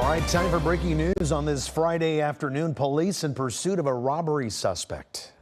All right, time for breaking news on this Friday afternoon. Police in pursuit of a robbery suspect.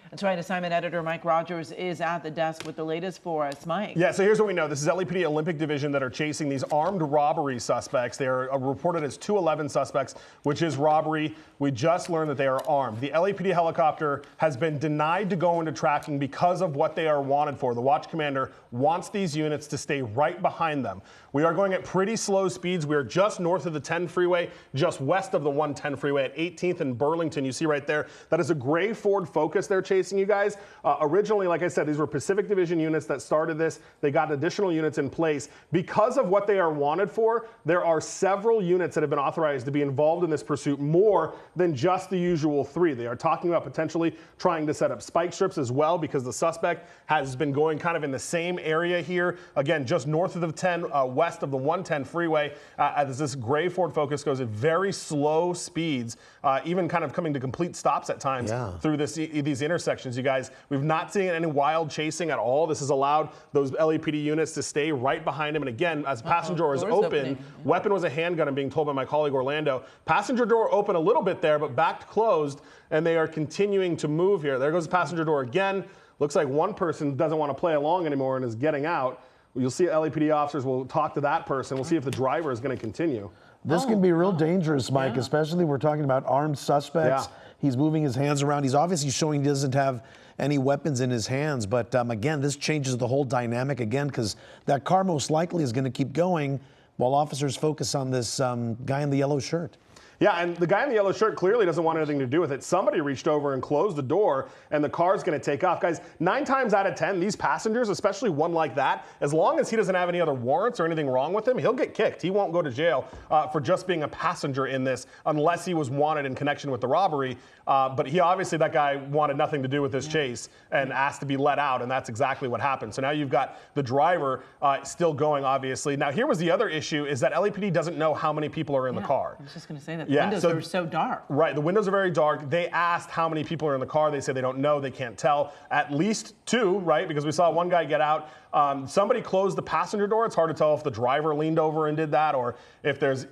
That's right. Assignment editor Mike Rogers is at the desk with the latest for us. Mike. Yeah, so here's what we know. This is LAPD Olympic Division that are chasing these armed robbery suspects. They are reported as 211 suspects, which is robbery. We just learned that they are armed. The LAPD helicopter has been denied to go into tracking because of what they are wanted for. The watch commander wants these units to stay right behind them. We are going at pretty slow speeds. We are just north of the 10 freeway, just west of the 110 freeway at 18th and Burlington. You see right there, that is a gray Ford Focus they're chasing, you guys. Originally, like I said, these were Pacific Division units that started this. They got additional units in place. Because of what they are wanted for, there are several units that have been authorized to be involved in this pursuit, more than just the usual 3. They are talking about potentially trying to set up spike strips as well, because the suspect has been going kind of in the same area here. Again, just north of the 10, west of the 110 freeway, as this gray Ford Focus goes at very slow speeds, even kind of coming to complete stops at times through these intersections, you guys. We've not seen any wild chasing at all. This has allowed those LAPD units to stay right behind him. And again, as passenger door is open, weapon was a handgun, I'm being told by my colleague Orlando. Passenger door open a little bit there, but back closed, and they are continuing to move here. There goes the passenger door again. Looks like one person doesn't want to play along anymore and is getting out. You'll see LAPD officers will talk to that person. We'll see if the driver is going to continue. This can be real dangerous, Mike, especially we're talking about armed suspects. He's moving his hands around. He's obviously showing he doesn't have any weapons in his hands. But again, this changes the whole dynamic again, because that car most likely is going to keep going while officers focus on this guy in the yellow shirt. Yeah, and the guy in the yellow shirt clearly doesn't want anything to do with it. Somebody reached over and closed the door, and the car's going to take off. Guys, 9 times out of 10, these passengers, especially one like that, as long as he doesn't have any other warrants or anything wrong with him, he'll get kicked. He won't go to jail for just being a passenger in this, unless he was wanted in connection with the robbery. But he obviously, that guy wanted nothing to do with this chase and asked to be let out, and that's exactly what happened. So now you've got the driver still going, obviously. Now, here was the other issue, is that LAPD doesn't know how many people are in the car. I was just going to say that the windows are so dark. Right, the windows are very dark. They asked how many people are in the car. They say they don't know, they can't tell. At least 2, right? Because we saw one guy get out. Somebody closed the passenger door. It's hard to tell if the driver leaned over and did that, or if there's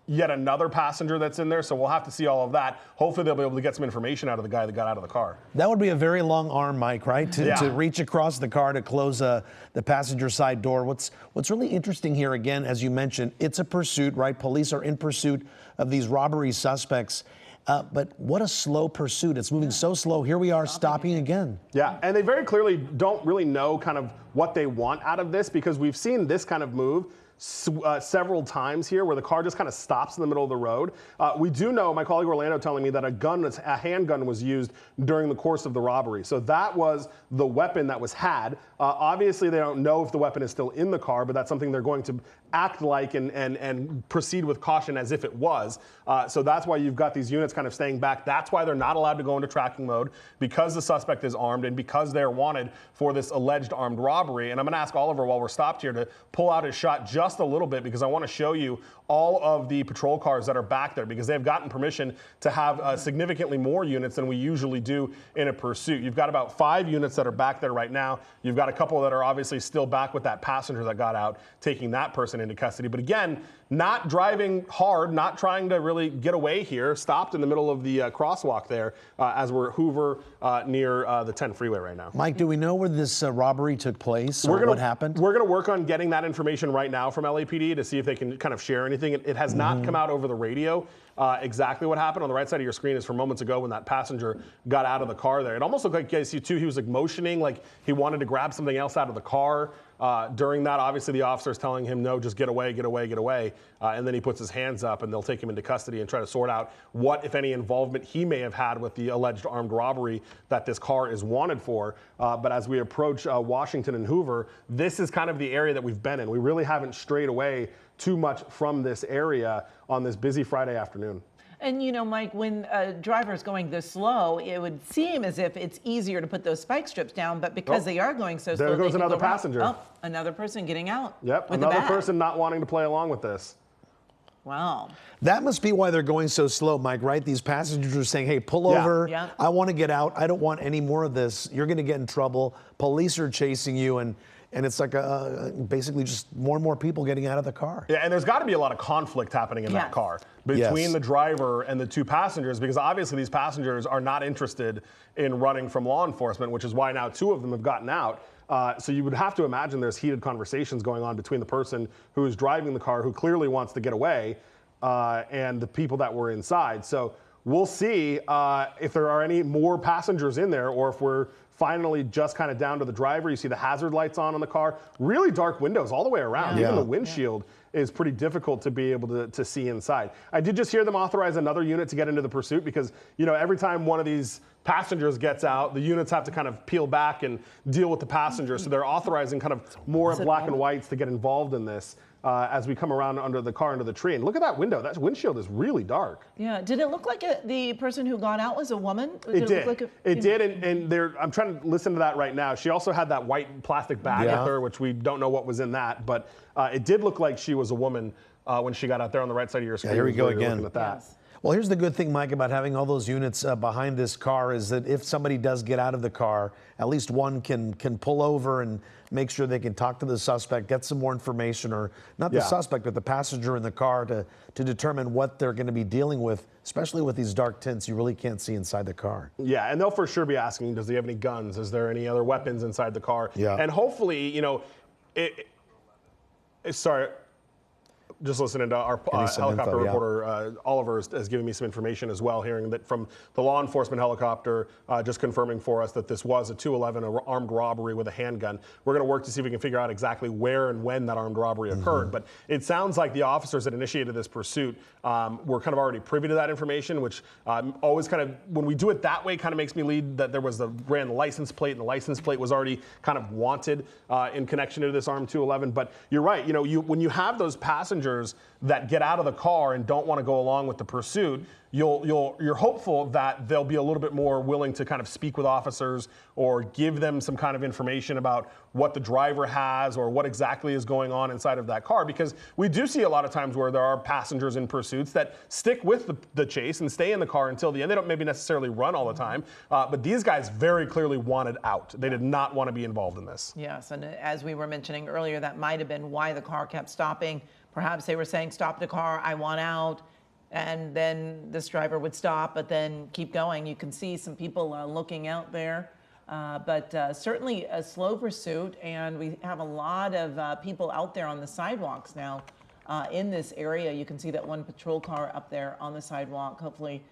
yet another passenger that's in there, so we'll have to see all of that. Hopefully they'll be able to get some information out of the guy that got out of the car. That would be a very long arm, Mike, right? To reach across the car to close the passenger side door. What's really interesting here, again, as you mentioned, it's a pursuit, right? Police are in pursuit of these robbery suspects. But what a slow pursuit. It's moving so slow. Here we are stopping again. Yeah, and they very clearly don't really know kind of what they want out of this, because we've seen this kind of move several times here, where the car just kind of stops in the middle of the road. We do know, my colleague Orlando telling me, that a handgun was used during the course of the robbery. So that was the weapon that was had. Obviously, they don't know if the weapon is still in the car, but that's something they're going to act like and proceed with caution as if it was. So that's why you've got these units kind of staying back. That's why they're not allowed to go into tracking mode, because the suspect is armed and because they're wanted for this alleged armed robbery. And I'm going to ask Oliver, while we're stopped here, to pull out his shot just a little bit, because I want to show you all of the patrol cars that are back there, because they've gotten permission to have significantly more units than we usually do in a pursuit. You've got about 5 units that are back there right now. You've got a couple that are obviously still back with that passenger that got out, taking that person into custody. But again, not driving hard, not trying to really get away here, stopped in the middle of the crosswalk there as we're at Hoover near the 10 freeway right now. Mike, do we know where this robbery took place, or what happened? We're going to work on getting that information right now from LAPD to see if they can kind of share anything. It has not come out over the radio exactly what happened. On the right side of your screen is from moments ago when that passenger got out of the car there. It almost looked like, you guys see too, he was like motioning like he wanted to grab something else out of the car. During that, obviously the officer's telling him, no, just get away, get away, get away. And then he puts his hands up, and they'll take him into custody and try to sort out what, if any, involvement he may have had with the alleged armed robbery that this car is wanted for. But as we approach Washington and Hoover, this is kind of the area that we've been in. We really haven't strayed away too much from this area on this busy Friday afternoon. And you know, Mike, when a driver is going this slow, it would seem as if it's easier to put those spike strips down, but because they are going so slow, there goes they can another go around. passenger. Oh, another person getting out. Yep, with another a bag. person not wanting to play along with this. Wow. That must be why they're going so slow, Mike, right? These passengers are saying, hey, pull over. Yeah. I want to get out. I don't want any more of this. You're going to get in trouble. Police are chasing you. And and it's like basically just more and more people getting out of the car. Yeah, and there's got to be a lot of conflict happening in that car between the driver and the two passengers, because obviously these passengers are not interested in running from law enforcement, which is why now 2 of them have gotten out. So you would have to imagine there's heated conversations going on between the person who is driving the car, who clearly wants to get away, and the people that were inside. So we'll see if there are any more passengers in there, or if we're finally just kind of down to the driver. You see the hazard lights on the car. Really dark windows all the way around. Even the windshield is pretty difficult to be able to see inside. I did just hear them authorize another unit to get into the pursuit, because every time one of these passengers gets out, the units have to kind of peel back and deal with the passengers. So they're authorizing kind of more black and whites to get involved in this as we come around under the car, into the tree. And look at that window. That windshield is really dark. Yeah. Did it look like the person who got out was a woman? It did. It did. And I'm trying to listen to that right now. She also had that white plastic bag with her, which we don't know what was in that. But it did look like she was a woman when she got out there on the right side of your screen. Yeah, here we go again. Looking at that. Yes. Well, here's the good thing, Mike, about having all those units behind this car is that if somebody does get out of the car, at least one can pull over and make sure they can talk to the suspect, get some more information, or not the suspect, but the passenger in the car to determine what they're going to be dealing with, especially with these dark tints. You really can't see inside the car. Yeah, and they'll for sure be asking, does he have any guns? Is there any other weapons inside the car? Yeah. And hopefully, sorry. Just listening to our helicopter reporter, Oliver, is giving me some information as well, hearing that from the law enforcement helicopter, just confirming for us that this was a 211, an armed robbery with a handgun. We're going to work to see if we can figure out exactly where and when that armed robbery occurred. But it sounds like the officers that initiated this pursuit were kind of already privy to that information, which always kind of, when we do it that way, kind of makes me lead that there was ran the license plate, and the license plate was already kind of wanted in connection to this armed 211. But you're right, when you have those passengers that get out of the car and don't want to go along with the pursuit, you're hopeful that they'll be a little bit more willing to kind of speak with officers or give them some kind of information about what the driver has or what exactly is going on inside of that car. Because we do see a lot of times where there are passengers in pursuits that stick with the chase and stay in the car until the end. They don't maybe necessarily run all the time, but these guys very clearly wanted out. They did not want to be involved in this. Yes, and as we were mentioning earlier, that might have been why the car kept stopping. Perhaps they were saying, stop the car, I want out. And then this driver would stop, but then keep going. You can see some people looking out there. But certainly a slow pursuit, and we have a lot of people out there on the sidewalks now in this area. You can see that one patrol car up there on the sidewalk, hopefully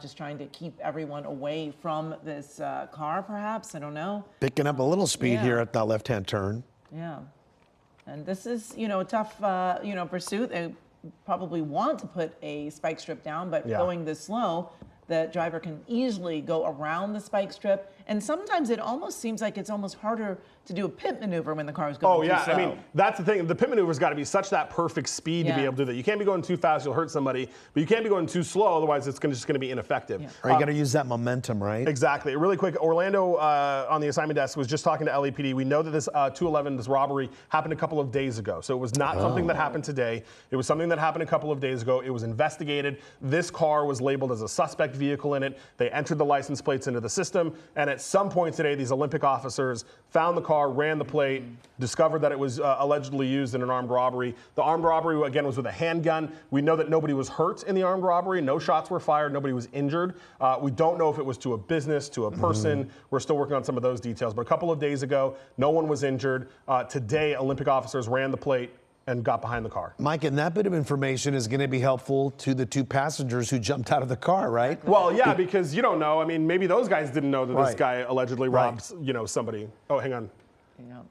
just trying to keep everyone away from this car, perhaps. I don't know. Picking up a little speed here at the left-hand turn. Yeah. And this is, a tough, pursuit. They probably want to put a spike strip down, but going this slow, the driver can easily go around the spike strip. And sometimes it almost seems like it's almost harder to do a pit maneuver when the car is going too slow. I mean, that's the thing. The pit maneuver's got to be such that perfect speed to be able to do that. You can't be going too fast, you'll hurt somebody, but you can't be going too slow, otherwise it's just going to be ineffective. Yeah. Or you got to use that momentum, right? Exactly. Really quick, Orlando on the assignment desk was just talking to LAPD. We know that this 211, this robbery, happened a couple of days ago. So it was not something that happened today. It was something that happened a couple of days ago. It was investigated. This car was labeled as a suspect vehicle in it. They entered the license plates into the system, and at some point today, these Olympic officers found the car, ran the plate, discovered that it was allegedly used in an armed robbery. The armed robbery, again, was with a handgun. We know that nobody was hurt in the armed robbery. No shots were fired. Nobody was injured. We don't know if it was to a business, to a person. We're still working on some of those details. But a couple of days ago, no one was injured. Today, Olympic officers ran the plate and got behind the car. Mike, and that bit of information is going to be helpful to the two passengers who jumped out of the car, right? Well, yeah, because you don't know. I mean, maybe those guys didn't know that this guy allegedly robbed, somebody. Oh, hang on.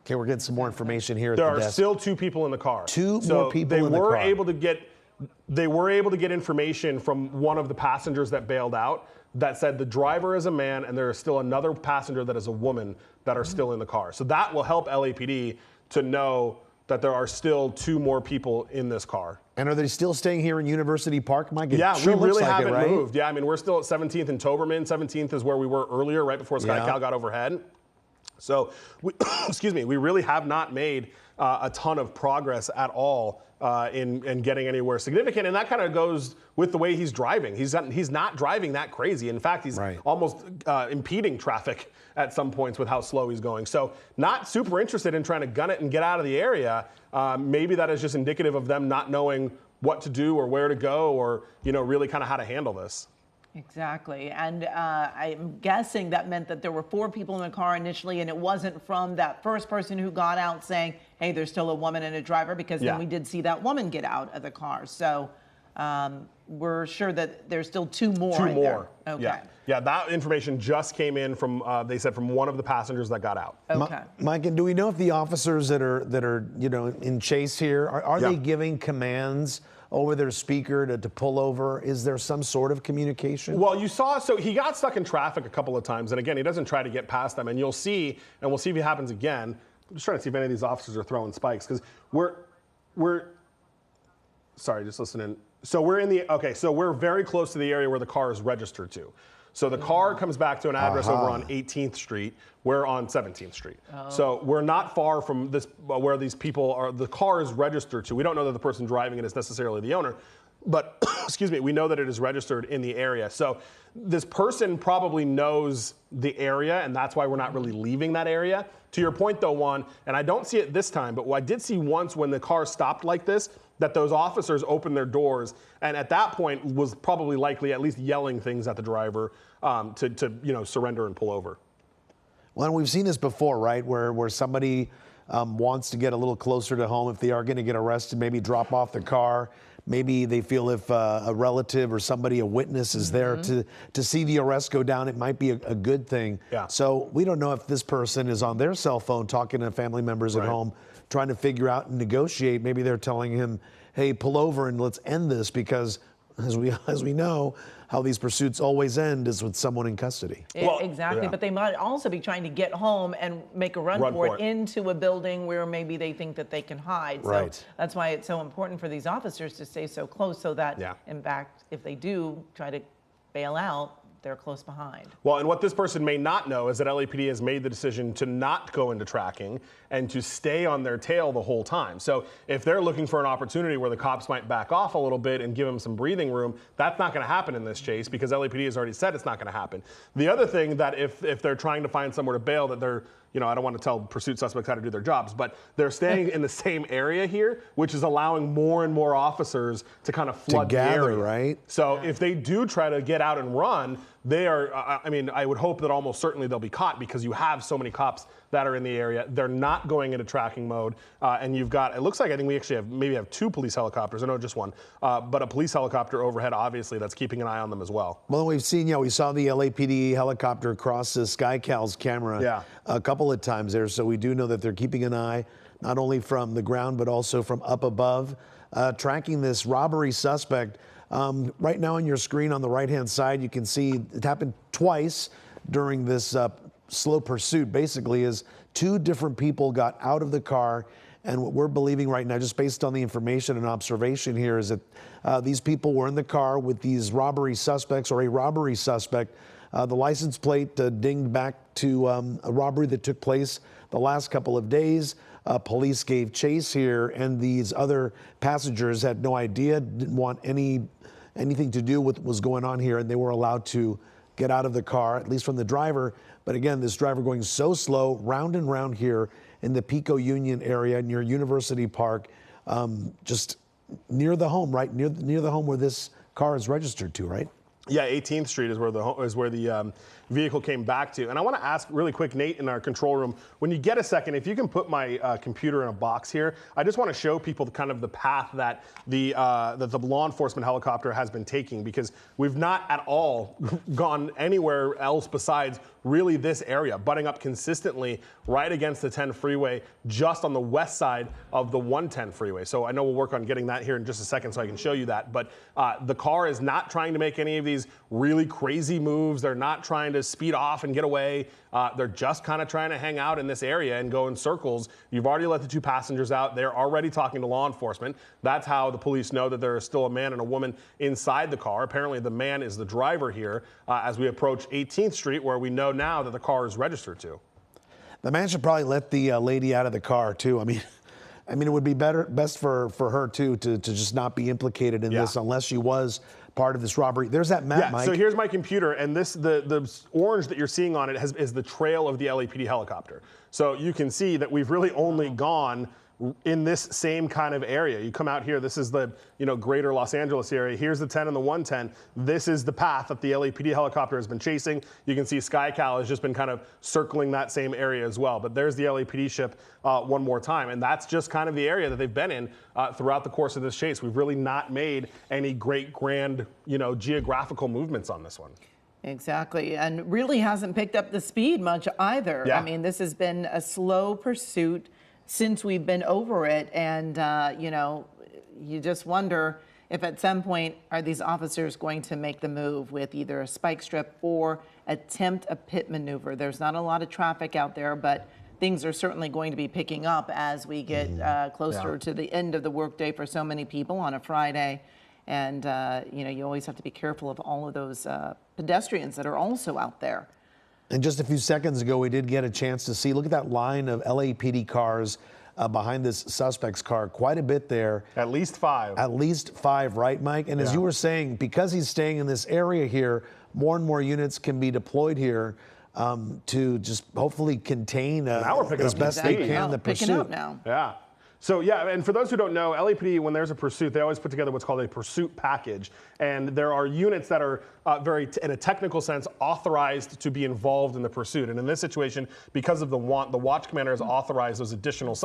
Okay, we're getting some more information here at the desk. There are still 2 people in the car. More people in the car. They were able to get information from one of the passengers that bailed out that said the driver is a man and there is still another passenger that is a woman that are still in the car. So that will help LAPD to know that there are still 2 more people in this car. And are they still staying here in University Park, Mike? Yeah, we really haven't moved. Yeah, I mean, we're still at 17th and Toberman. 17th is where we were earlier, right before SkyCal got overhead. So, we really have not made a ton of progress at all in getting anywhere significant, and that kind of goes with the way he's driving. He's not driving that crazy. In fact, he's almost impeding traffic at some points with how slow he's going. So not super interested in trying to gun it and get out of the area. Maybe that is just indicative of them not knowing what to do or where to go, or really kind of how to handle this. Exactly. And I'm guessing that meant that there were 4 people in the car initially, and it wasn't from that first person who got out saying, hey, there's still a woman and a driver, because then we did see that woman get out of the car. So we're sure that there's still 2 more. 2 more. There. Okay. Yeah, that information just came in from, they said, from one of the passengers that got out. Okay. Mike, and do we know if the officers that are in chase here, are they giving commands over their speaker to pull over? Is there some sort of communication? Well, you saw, so he got stuck in traffic a couple of times, and again, he doesn't try to get past them, and you'll see, and we'll see if it happens again. I'm just trying to see if any of these officers are throwing spikes, because sorry, just listening. So we're very close to the area where the car is registered to. So the car comes back to an address over on 18th Street. We're on 17th Street. So we're not far from this where these people are. The car is registered to. We don't know that the person driving it is necessarily the owner, but excuse me, we know that it is registered in the area. So this person probably knows the area, and that's why we're not really leaving that area. To your point, though, Juan, and I don't see it this time, but I did see once when the car stopped like this, that those officers opened their doors, and at that point was probably likely at least yelling things at the driver to surrender and pull over. Well, and we've seen this before, right? Where somebody wants to get a little closer to home if they are going to get arrested, maybe drop off the car. Maybe they feel if a relative or somebody, a witness, is there to see the arrest go down, it might be a good thing. Yeah. So we don't know if this person is on their cell phone talking to family members at home, trying to figure out and negotiate. Maybe they're telling him, hey, pull over and let's end this, because as we know, how these pursuits always end is with someone in custody. Exactly, but they might also be trying to get home and make a run for it into a building where maybe they think that they can hide. Right. So that's why it's so important for these officers to stay so close, so that, in fact, if they do try to bail out, they're close behind. Well, and what this person may not know is that LAPD has made the decision to not go into tracking and to stay on their tail the whole time. So if they're looking for an opportunity where the cops might back off a little bit and give them some breathing room, that's not going to happen in this chase, because LAPD has already said it's not going to happen. The other thing, that if they're trying to find somewhere to bail, that they're, I don't want to tell pursuit suspects how to do their jobs, but they're staying in the same area here, which is allowing more and more officers to kind of flood the area. Right? So if they do try to get out and run, they are, I would hope that almost certainly they'll be caught, because you have so many cops that are in the area. They're not going into tracking mode. And you've got, it looks like, I think we actually have 2 police helicopters, or no, just 1, but a police helicopter overhead, obviously, that's keeping an eye on them as well. Well, we saw the LAPD helicopter cross the SkyCal's camera a couple of times there. So we do know that they're keeping an eye, not only from the ground, but also from up above, tracking this robbery suspect. Right now on your screen on the right-hand side, you can see it happened twice during this slow pursuit. Basically, is 2 different people got out of the car, and what we're believing right now, just based on the information and observation here, is that these people were in the car with these robbery suspects, or a robbery suspect. The license plate dinged back to a robbery that took place the last couple of days. Police gave chase here, and these other passengers had no idea, didn't want anything to do with what was going on here, and they were allowed to get out of the car, at least from the driver. But again, this driver going so slow, round and round here in the Pico Union area near University Park, just near the home, right? Near the home where this car is registered to, right? Yeah, 18th Street is where the vehicle came back to. And I want to ask really quick, Nate, in our control room, when you get a second, if you can put my computer in a box here, I just want to show people kind of the path that the law enforcement helicopter has been taking, because we've not at all gone anywhere else besides really this area, butting up consistently right against the 10 freeway, just on the west side of the 110 freeway. So I know we'll work on getting that here in just a second so I can show you that. But the car is not trying to make any of these really crazy moves. They're not trying to speed off and get away. They're just kind of trying to hang out in this area and go in circles. You've already let the 2 passengers out. They're already talking to law enforcement. That's how the police know that there is still a man and a woman inside the car. Apparently the man is the driver here as we approach 18th Street, where we know now that the car is registered to. The man should probably let the lady out of the car too. I mean, I mean, it would be best for her too to just not be implicated in this unless she was part of this robbery. There's that map, Mike. So here's my computer, and the orange that you're seeing on it is the trail of the LAPD helicopter. So you can see that we've really only gone in this same kind of area. You come out here, this is the greater Los Angeles area. Here's the 10 and the 110. This is the path that the LAPD helicopter has been chasing. You can see SkyCal has just been kind of circling that same area as well. But there's the LAPD ship one more time. And that's just kind of the area that they've been in throughout the course of this chase. We've really not made any great grand, geographical movements on this one. Exactly, and really hasn't picked up the speed much either. Yeah. I mean, this has been a slow pursuit since we've been over it, and you just wonder if at some point are these officers going to make the move with either a spike strip or attempt a pit maneuver. There's not a lot of traffic out there, but things are certainly going to be picking up as we get closer to the end of the workday for so many people on a Friday. And you always have to be careful of all of those pedestrians that are also out there. And just a few seconds ago, we did get a chance to see, look at that line of LAPD cars behind this suspect's car, quite a bit there. At least 5. At least 5, right, Mike? And as you were saying, because he's staying in this area here, more and more units can be deployed here to just hopefully contain as best they can the pursuit. Picking up now. Yeah. So yeah, and for those who don't know, LAPD, when there's a pursuit, they always put together what's called a pursuit package. And there are units that are in a technical sense, authorized to be involved in the pursuit. And in this situation, because of the watch commander has authorized those additional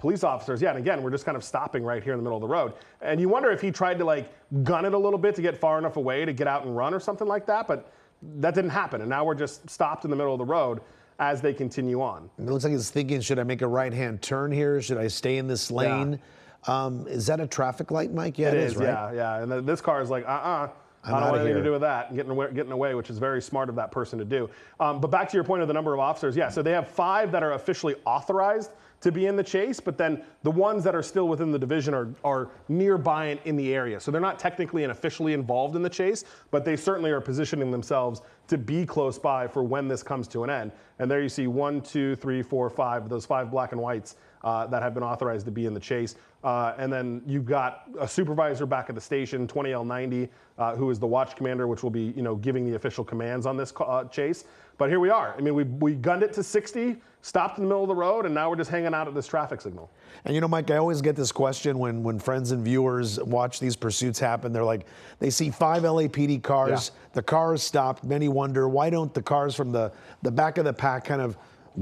police officers. Yeah, and again, we're just kind of stopping right here in the middle of the road. And you wonder if he tried to gun it a little bit to get far enough away to get out and run or something like that, but that didn't happen. And now we're just stopped in the middle of the road as they continue on. It looks like he's thinking, should I make a right-hand turn here? Should I stay in this lane? Is that a traffic light, Mike? Yeah, it is, right? Yeah. And this car is like, I don't want anything to do with that, and getting away, which is very smart of that person to do. But back to your point of the number of officers, so they have 5 that are officially authorized to be in the chase, but then the ones that are still within the division are nearby and in the area. So they're not technically and officially involved in the chase, but they certainly are positioning themselves to be close by for when this comes to an end. And there you see 1, 2, 3, 4, 5, those 5 black and whites that have been authorized to be in the chase. And then you've got a supervisor back at the station, 20L90, who is the watch commander, which will be giving the official commands on this chase. But here we are. I mean, we gunned it to 60, stopped in the middle of the road, and now we're just hanging out at this traffic signal. And Mike, I always get this question when friends and viewers watch these pursuits happen. They're like, they see 5 LAPD cars, the car is stopped. Many wonder, why don't the cars from the back of the pack kind of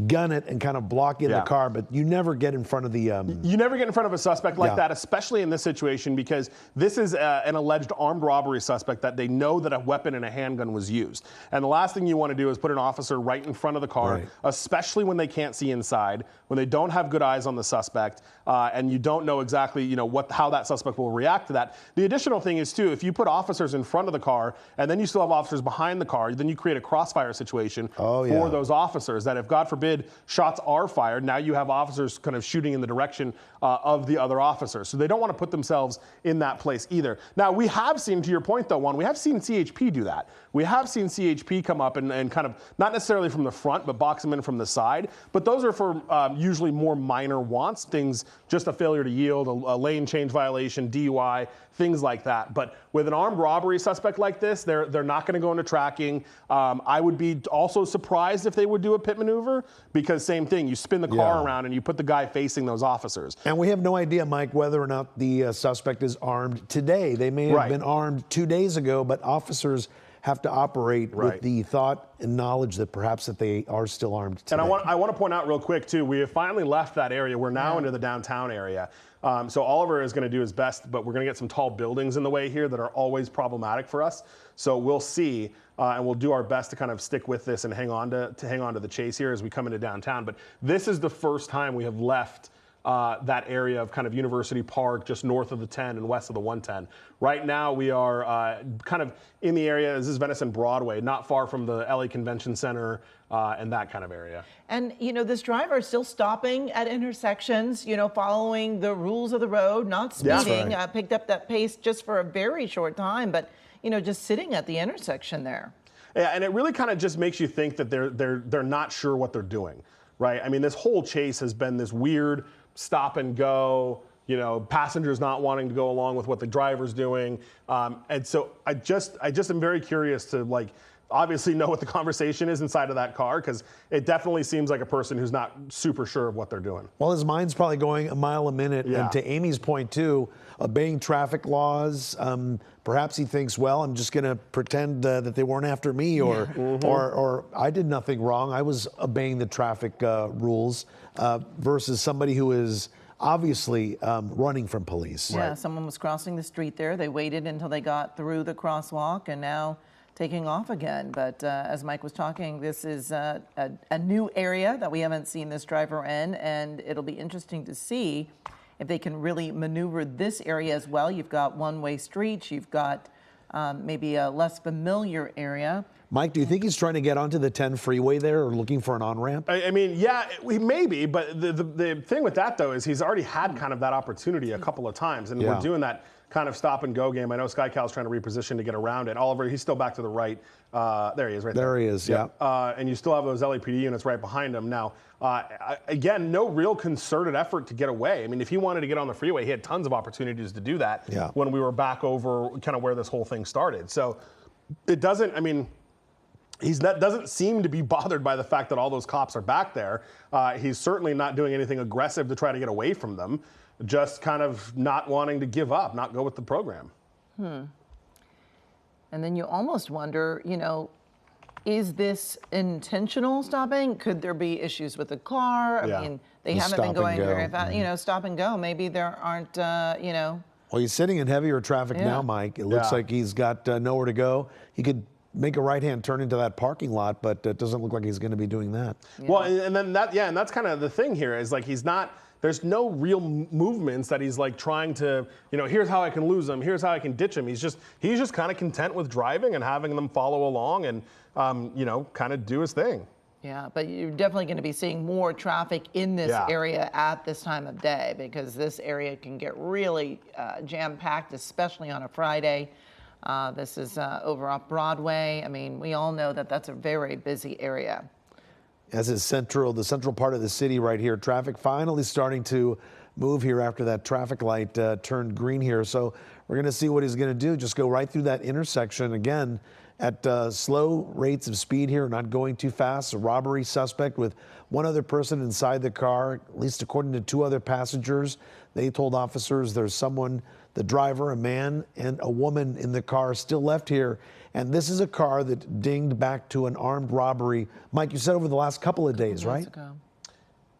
gun it and kind of block in the car, but you never get in front of the... You never get in front of a suspect like that, especially in this situation, because this is an alleged armed robbery suspect that they know that a weapon and a handgun was used. And the last thing you want to do is put an officer right in front of the car, especially when they can't see inside, when they don't have good eyes on the suspect, and you don't know exactly, how that suspect will react to that. The additional thing is, too, if you put officers in front of the car, and then you still have officers behind the car, then you create a crossfire situation for those officers that if, God forbid, shots are fired, now you have officers kind of shooting in the direction of the other officers. So they don't want to put themselves in that place either. Now, we have seen, to your point, though, we have seen CHP do that. We have seen CHP come up and kind of, not necessarily from the front, but box them in from the side. But those are for usually more minor wants, things, just a failure to yield, a lane change violation, DUI, things like that. But with an armed robbery suspect like this, they're not going to go into tracking. I would be also surprised if they would do a pit maneuver, because same thing, you spin the car around and you put the guy facing those officers. And we have no idea, Mike, whether or not the suspect is armed today. They may have been armed 2 days ago, but officers have to operate with the thought and knowledge that perhaps that they are still armed today. And I want to point out real quick, too, we have finally left that area. We're now into the downtown area. So Oliver is going to do his best, but we're going to get some tall buildings in the way here that are always problematic for us. So we'll see, and we'll do our best to kind of stick with this and hang on to the chase here as we come into downtown. But this is the first time we have left that area of kind of University Park, just north of the 10 and west of the 110. Right now, we are kind of in the area. This is Venice and Broadway, not far from the LA Convention Center and that kind of area. And, this driver is still stopping at intersections, following the rules of the road, not speeding, picked up that pace just for a very short time, but, just sitting at the intersection there. Yeah, and it really kind of just makes you think that they're not sure what they're doing, right? I mean, this whole chase has been this weird stop and go, passengers not wanting to go along with what the driver's doing. And so I just am very curious to obviously know what the conversation is inside of that car, because it definitely seems like a person who's not super sure of what they're doing. Well, his mind's probably going a mile a minute. Yeah. And to Amy's point too, obeying traffic laws, perhaps he thinks, well, I'm just going to pretend that they weren't after me, or I did nothing wrong. I was obeying the traffic rules, versus somebody who is obviously running from police. Yeah, someone was crossing the street there. They waited until they got through the crosswalk, and now taking off again. But as Mike was talking, this is a new area that we haven't seen this driver in, and it'll be interesting to see if they can really maneuver this area as well. You've got one-way streets, you've got maybe a less familiar area. Mike, do you think he's trying to get onto the 10 freeway there, or looking for an on-ramp? I mean, yeah, maybe, but the thing with that, though, is he's already had kind of that opportunity a couple of times, and we're doing that kind of stop and go game. I know SkyCal's trying to reposition to get around it. Oliver, he's still back to the right. There he is, right there. There he is, yeah. And you still have those LAPD units right behind him. Now, again, no real concerted effort to get away. I mean, if he wanted to get on the freeway, he had tons of opportunities to do that when we were back over kind of where this whole thing started. So it doesn't, I mean, doesn't seem to be bothered by the fact that all those cops are back there. He's certainly not doing anything aggressive to try to get away from them, just kind of not wanting to give up, not go with the program. And then you almost wonder, is this intentional stopping? Could there be issues with the car? I mean, they haven't been going very fast. Stop and go. Maybe there aren't, Well, he's sitting in heavier traffic now, Mike. It looks like he's got nowhere to go. He could make a right-hand turn into that parking lot, but it doesn't look like he's going to be doing that. Well, and then and that's kind of the thing here is he's not. There's no real movements that he's trying to, here's how I can lose him, here's how I can ditch him. He's just kind of content with driving and having them follow along and, kind of do his thing. Yeah, but you're definitely going to be seeing more traffic in this area at this time of day, because this area can get really jam-packed, especially on a Friday. This is over off Broadway. I mean, we all know that that's a very busy area. As is the central part of the city right here. Traffic finally starting to move here after that traffic light turned green here. So we're going to see what he's going to do. Just go right through that intersection again at slow rates of speed here, not going too fast. A robbery suspect with one other person inside the car, at least according to two other passengers. They told officers there's someone, the driver, a man, and a woman in the car still left here. And this is a car that dinged back to an armed robbery. Mike, you said over the last couple of days, right? Ago.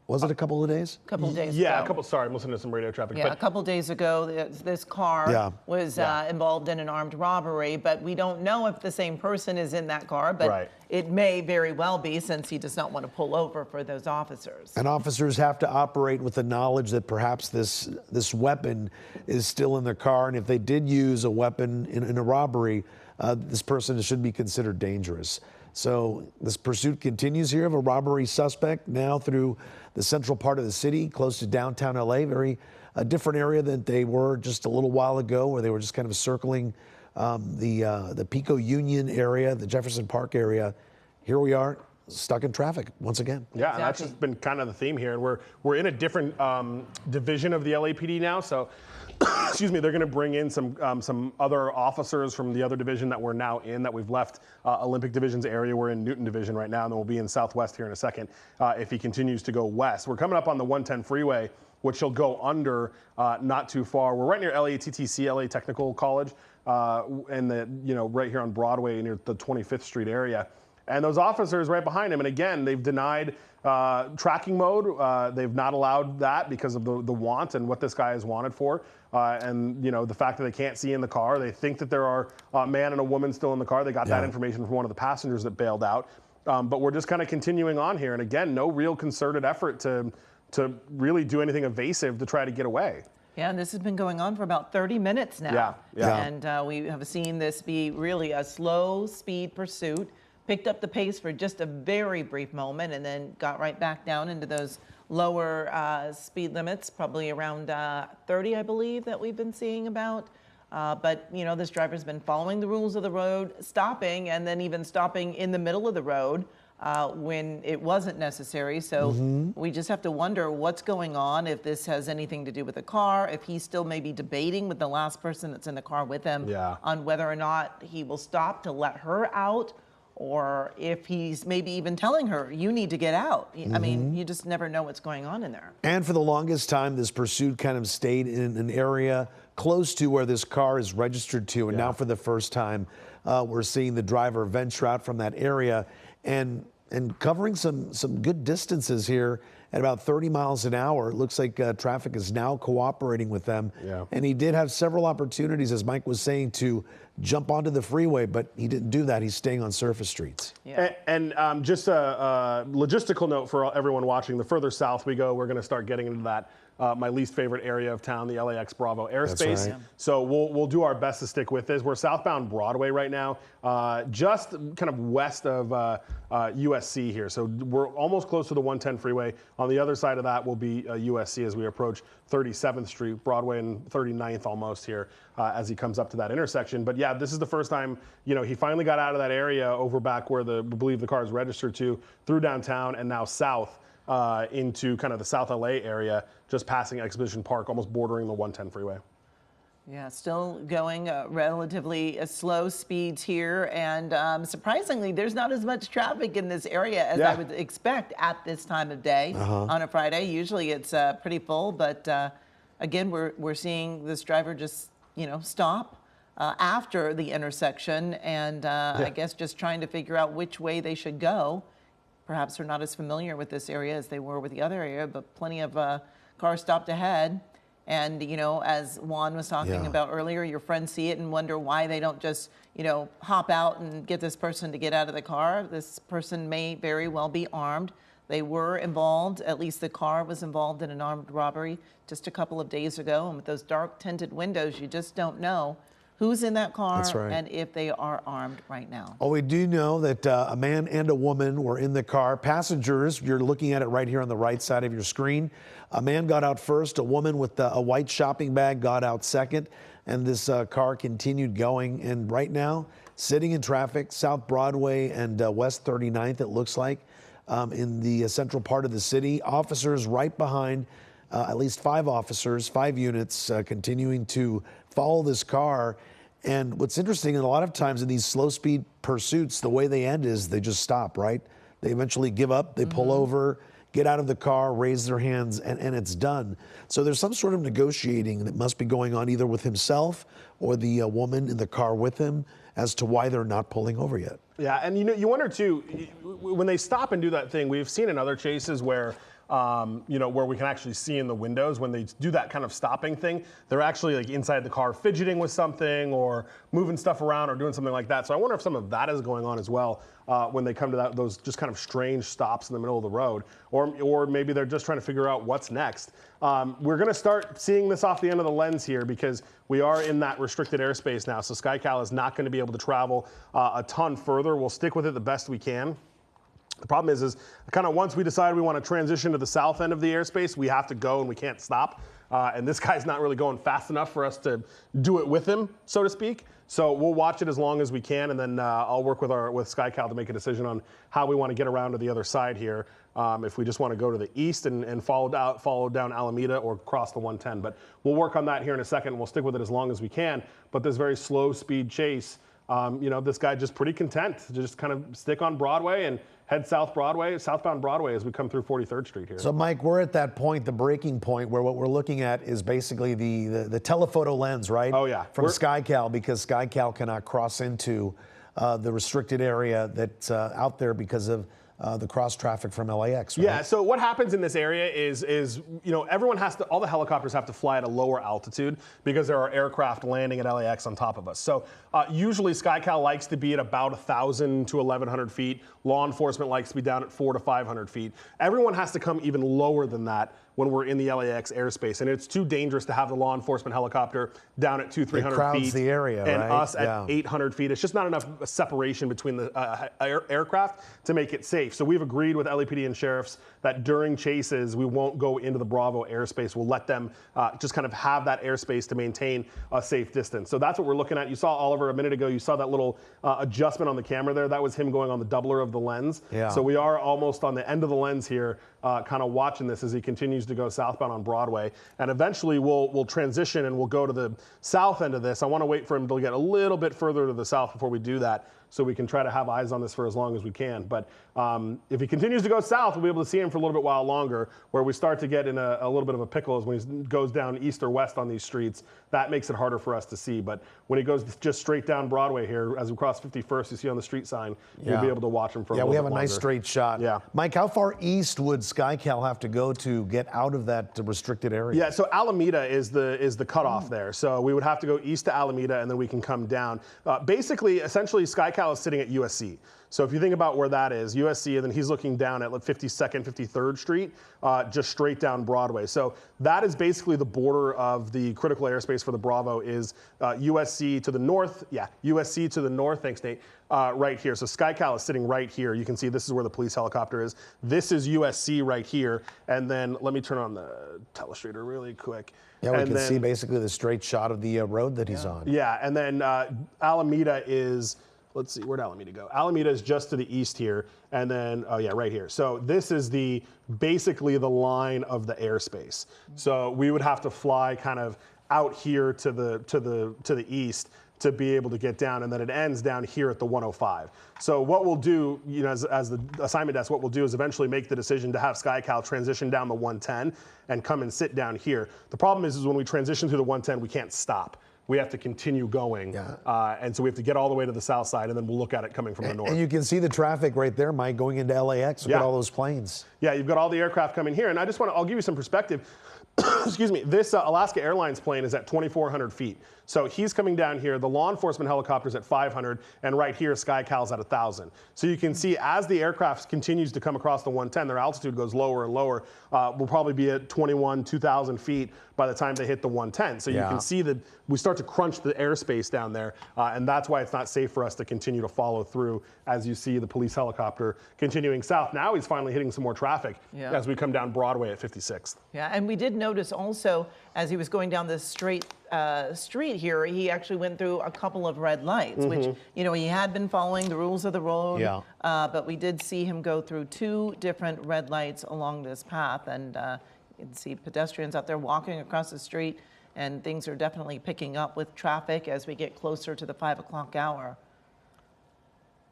Was it a couple of days? A couple of days Yeah, ago. Sorry, I'm listening to some radio traffic. Yeah, a couple of days ago, this car was involved in an armed robbery, but we don't know if the same person is in that car, but it may very well be, since he does not want to pull over for those officers. And officers have to operate with the knowledge that perhaps this weapon is still in their car, and if they did use a weapon in a robbery, this person should be considered dangerous. So this pursuit continues here of a robbery suspect now through the central part of the city, close to downtown LA, a different area than they were just a little while ago, where they were just kind of circling the Pico Union area, the Jefferson Park area. Here we are, stuck in traffic once again. Yeah, and that's just been kind of the theme here. And we're in a different division of the LAPD now, so excuse me, they're going to bring in some other officers from the other division that we're now in, that we've left Olympic Division's area. We're in Newton Division right now, and then we'll be in Southwest here in a second if he continues to go west. We're coming up on the 110 freeway, which he'll go under not too far. We're right near LATTC, LA Technical College, and right here on Broadway near the 25th Street area. And those officers right behind him, and again, they've denied tracking mode. They've not allowed that because of the want and what this guy is wanted for. And the fact that they can't see in the car. They think that there are a man and a woman still in the car. They got that information from one of the passengers that bailed out. But we're just kind of continuing on here. And again, no real concerted effort to really do anything evasive to try to get away. Yeah, and this has been going on for about 30 minutes now. Yeah. And we have seen this be really a slow speed pursuit. Picked up the pace for just a very brief moment and then got right back down into those lower speed limits, probably around 30, I believe, that we've been seeing about. But, this driver's been following the rules of the road, stopping, and then even stopping in the middle of the road. when it wasn't necessary. So we just have to wonder what's going on, if this has anything to do with the car, if he's still maybe debating with the last person that's in the car with him on whether or not he will stop to let her out, or if he's maybe even telling her, you need to get out. I mean, you just never know what's going on in there. And for the longest time, this pursuit kind of stayed in an area close to where this car is registered to. And now for the first time, we're seeing the driver venture out from that area and covering some good distances here at about 30 miles an hour. It looks like traffic is now cooperating with them. And he did have several opportunities, as Mike was saying, to jump onto the freeway, but he didn't do that. He's staying on surface streets. And just a logistical note for everyone watching, the further south we go, we're going to start getting into that my least favorite area of town, the LAX Bravo airspace. Right. So we'll do our best to stick with this. We're southbound Broadway right now, just kind of west of USC here. So we're almost close to the 110 freeway. On the other side of that will be USC as we approach 37th Street, Broadway, and 39th almost here as he comes up to that intersection. But yeah, this is the first time, he finally got out of that area over back where I believe the car is registered to, through downtown and now south into kind of the South LA area, just passing Exhibition Park, almost bordering the 110 freeway. Yeah, still going relatively slow speeds here, and surprisingly, there's not as much traffic in this area as I would expect at this time of day on a Friday. Usually it's pretty full, but again, we're seeing this driver just stop after the intersection, and I guess just trying to figure out which way they should go. Perhaps they're not as familiar with this area as they were with the other area, but plenty of cars stopped ahead. And, as Juan was talking about earlier, your friends see it and wonder why they don't just, hop out and get this person to get out of the car. This person may very well be armed. They were involved, at least the car was involved in an armed robbery just a couple of days ago. And with those dark tinted windows, you just don't know who's in that car and if they are armed right now. Oh, we do know that a man and a woman were in the car. Passengers, you're looking at it right here on the right side of your screen. A man got out first. A woman with a white shopping bag got out second. And this car continued going. And right now, sitting in traffic, South Broadway and West 39th, it looks like, in the central part of the city. Officers right behind, at least 5 officers, 5 units continuing to follow this car. And what's interesting, and a lot of times in these slow speed pursuits, the way they end is they just stop, right? They eventually give up, they pull over, get out of the car, raise their hands, and it's done. So there's some sort of negotiating that must be going on either with himself or the woman in the car with him as to why they're not pulling over yet. Yeah, and you wonder too, when they stop and do that thing, we've seen in other chases where where we can actually see in the windows when they do that kind of stopping thing, they're actually like inside the car fidgeting with something or moving stuff around or doing something like that. So I wonder if some of that is going on as well when they come to those just kind of strange stops in the middle of the road, or maybe they're just trying to figure out what's next. We're going to start seeing this off the end of the lens here because we are in that restricted airspace now. So SkyCal is not going to be able to travel a ton further. We'll stick with it the best we can. The problem is kind of once we decide we want to transition to the south end of the airspace, we have to go and we can't stop. And this guy's not really going fast enough for us to do it with him, so to speak. So we'll watch it as long as we can, and then I'll work with SkyCal to make a decision on how we want to get around to the other side here. If we just want to go to the east and follow down Alameda or cross the 110. But we'll work on that here in a second. We'll stick with it as long as we can. But this very slow speed chase, this guy just pretty content to just kind of stick on Broadway and head southbound Broadway as we come through 43rd Street here. So Mike, we're at that point, the breaking point, where what we're looking at is basically the telephoto lens, right? Oh yeah. From SkyCal, because SkyCal cannot cross into the restricted area that's out there because of the cross traffic from LAX, right? Yeah, so what happens in this area is everyone all the helicopters have to fly at a lower altitude because there are aircraft landing at LAX on top of us. So usually SkyCal likes to be at about 1,000 to 1,100 feet. Law enforcement likes to be down at 400 to 500 feet. Everyone has to come even lower than that when we're in the LAX airspace. And it's too dangerous to have the law enforcement helicopter down at 200-300 It crowds feet. the area, and right? us at 800 feet. It's just not enough separation between the aircraft to make it safe. So we've agreed with LAPD and sheriffs that during chases, we won't go into the Bravo airspace. We'll let them just kind of have that airspace to maintain a safe distance. So that's what we're looking at. You saw Oliver a minute ago. You saw that little adjustment on the camera there. That was him going on the doubler of the lens. Yeah. So we are almost on the end of the lens here, kind of watching this as he continues to go southbound on Broadway. And eventually we'll transition and we'll go to the south end of this. I want to wait for him to get a little bit further to the south before we do that, so we can try to have eyes on this for as long as we can. But if he continues to go south, we'll be able to see him for a little bit while longer. Where we start to get in a little bit of a pickle is when he goes down east or west on these streets. That makes it harder for us to see. But when he goes just straight down Broadway here, as we cross 51st, you see on the street sign, you'll be able to watch him for a little bit longer. Yeah, we have a nice straight shot. Yeah. Mike, how far east would SkyCal have to go to get out of that restricted area? Yeah, so Alameda is the cutoff there. So we would have to go east to Alameda, and then we can come down. Essentially, SkyCal is sitting at USC. So if you think about where that is, USC, and then he's looking down at 52nd, 53rd Street, just straight down Broadway. So that is basically the border of the critical airspace for the Bravo is USC to the north. Yeah, USC to the north. Thanks, Nate. Right here. So SkyCal is sitting right here. You can see this is where the police helicopter is. This is USC right here. And then let me turn on the telestrator really quick. Yeah, we can see basically the straight shot of the road that he's on. Yeah, and then Alameda is, let's see, where'd Alameda go? Alameda is just to the east here, and then, oh yeah, right here. So this is basically the line of the airspace. So we would have to fly kind of out here to the east to be able to get down, and then it ends down here at the 105. So what we'll do, as the assignment desk, what we'll do is eventually make the decision to have SkyCal transition down the 110 and come and sit down here. The problem is when we transition through the 110, we can't stop. We have to continue going, and so we have to get all the way to the south side, and then we'll look at it coming from the north. And you can see the traffic right there, Mike, going into LAX. Look at all those planes. Yeah, you've got all the aircraft coming here, and I'll give you some perspective. Excuse me, this Alaska Airlines plane is at 2,400 feet. So he's coming down here, the law enforcement helicopter's at 500, and right here, SkyCal's at 1,000. So you can see as the aircraft continues to come across the 110, their altitude goes lower and lower. We'll probably be at 2,000 feet by the time they hit the 110. So you can see that we start to crunch the airspace down there, and that's why it's not safe for us to continue to follow through as you see the police helicopter continuing south. Now he's finally hitting some more traffic as we come down Broadway at 56th. Yeah, and we did notice also as he was going down this straight street here, he actually went through a couple of red lights, which, he had been following the rules of the road, but we did see him go through 2 different red lights along this path, and you can see pedestrians out there walking across the street, and things are definitely picking up with traffic as we get closer to the 5 o'clock hour.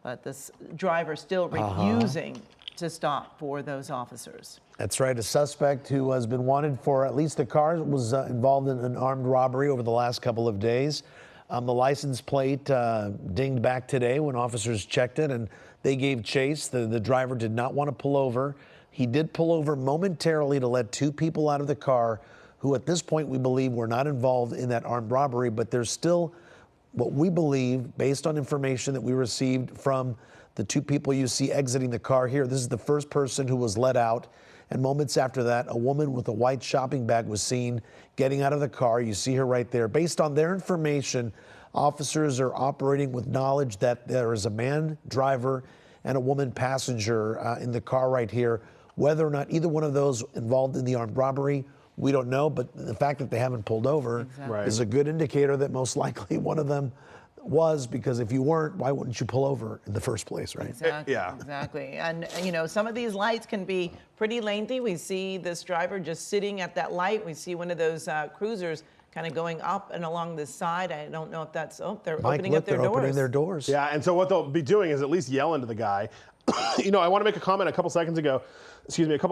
But this driver still refusing to stop for those officers. That's right. A suspect who has been wanted for at least a car was involved in an armed robbery over the last couple of days. The license plate dinged back today when officers checked it, and they gave chase. The driver did not want to pull over. He did pull over momentarily to let 2 people out of the car who at this point we believe were not involved in that armed robbery, but there's still what we believe, based on information that we received from the 2 people you see exiting the car here. This is the first person who was let out. And moments after that, a woman with a white shopping bag was seen getting out of the car. You see her right there. Based on their information, officers are operating with knowledge that there is a man driver and a woman passenger in the car right here. Whether or not either one of those involved in the armed robbery, we don't know. But the fact that they haven't pulled over is a good indicator that most likely one of them was, because if you weren't, why wouldn't you pull over in the first place, right? Exactly, exactly. And, some of these lights can be pretty lengthy. We see this driver just sitting at that light. We see one of those cruisers kind of going up and along this side. I don't know if that's, they're opening up their doors. Opening their doors. Yeah, and so what they'll be doing is at least yelling to the guy. I want to make a comment a couple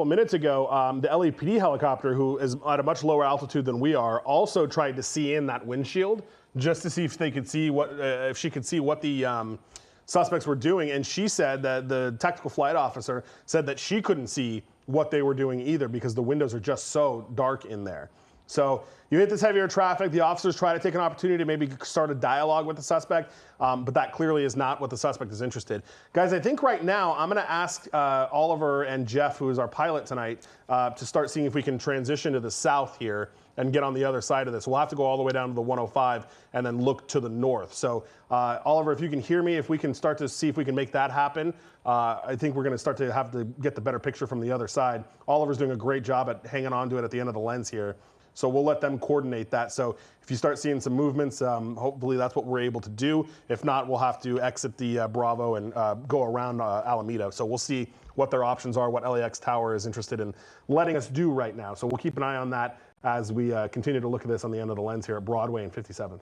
minutes ago, the LAPD helicopter, who is at a much lower altitude than we are, also tried to see in that windshield just to see if they could see if she could see what the suspects were doing. And she said that the tactical flight officer said that she couldn't see what they were doing either because the windows are just so dark in there. So you hit this heavier traffic. The officers try to take an opportunity to maybe start a dialogue with the suspect, but that clearly is not what the suspect is interested. Guys, I think right now I'm going to ask Oliver and Jeff, who is our pilot tonight, to start seeing if we can transition to the south here and get on the other side of this. We'll have to go all the way down to the 105 and then look to the north. So Oliver, if you can hear me, if we can start to see if we can make that happen, I think we're going to start to have to get the better picture from the other side. Oliver's doing a great job at hanging on to it at the end of the lens here. So we'll let them coordinate that. So if you start seeing some movements, hopefully that's what we're able to do. If not, we'll have to exit the Bravo and go around Alameda. So we'll see what their options are, what LAX Tower is interested in letting us do right now. So we'll keep an eye on that as we continue to look at this on the end of the lens here at Broadway and 57th.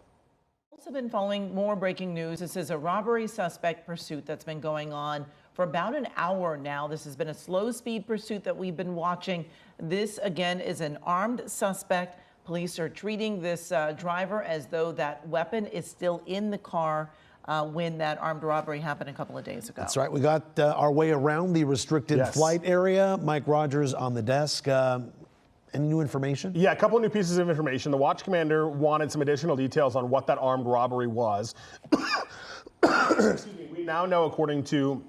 Also been following more breaking news. This is a robbery suspect pursuit that's been going on for about an hour now. This has been a slow speed pursuit that we've been watching. This again is an armed suspect. Police are treating this driver as though that weapon is still in the car when that armed robbery happened a couple of days ago. That's right. We got our way around the restricted flight area. Mike Rogers on the desk. Any new information? Yeah, a couple of new pieces of information. The watch commander wanted some additional details on what that armed robbery was. Excuse me. We now know, according to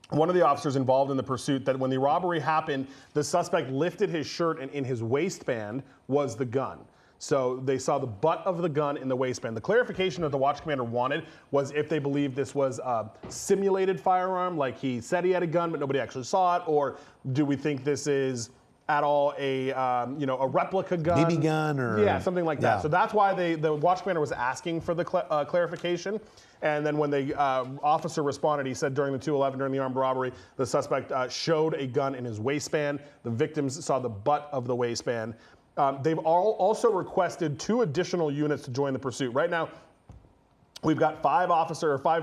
one of the officers involved in the pursuit, that when the robbery happened, the suspect lifted his shirt and in his waistband was the gun. So they saw the butt of the gun in the waistband. The clarification that the watch commander wanted was if they believed this was a simulated firearm, like he said he had a gun but nobody actually saw it, or do we think this is at all a a replica gun, BB gun, or something like that. So that's why the watch commander was asking for the clarification. And then when the officer responded, he said during the 211, during the armed robbery, the suspect showed a gun in his waistband. The victims saw the butt of the waistband. They've also requested 2 additional units to join the pursuit. Right now, we've got 5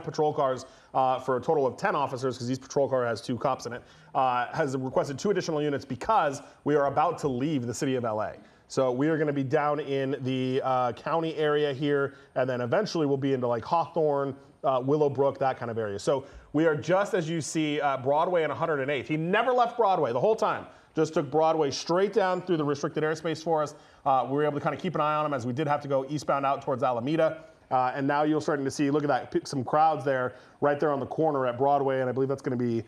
patrol cars for a total of 10 officers, because each patrol car has 2 cops in it, has requested 2 additional units because we are about to leave the city of LA. So we are going to be down in the county area here, and then eventually we'll be into like Hawthorne, Willowbrook, that kind of area. So we are just, as you see, Broadway and 108th. He never left Broadway the whole time. Just took Broadway straight down through the restricted airspace for us. We were able to kind of keep an eye on him, as we did have to go eastbound out towards Alameda. And now you're starting to see, look at that, some crowds there, right there on the corner at Broadway, and I believe that's going to be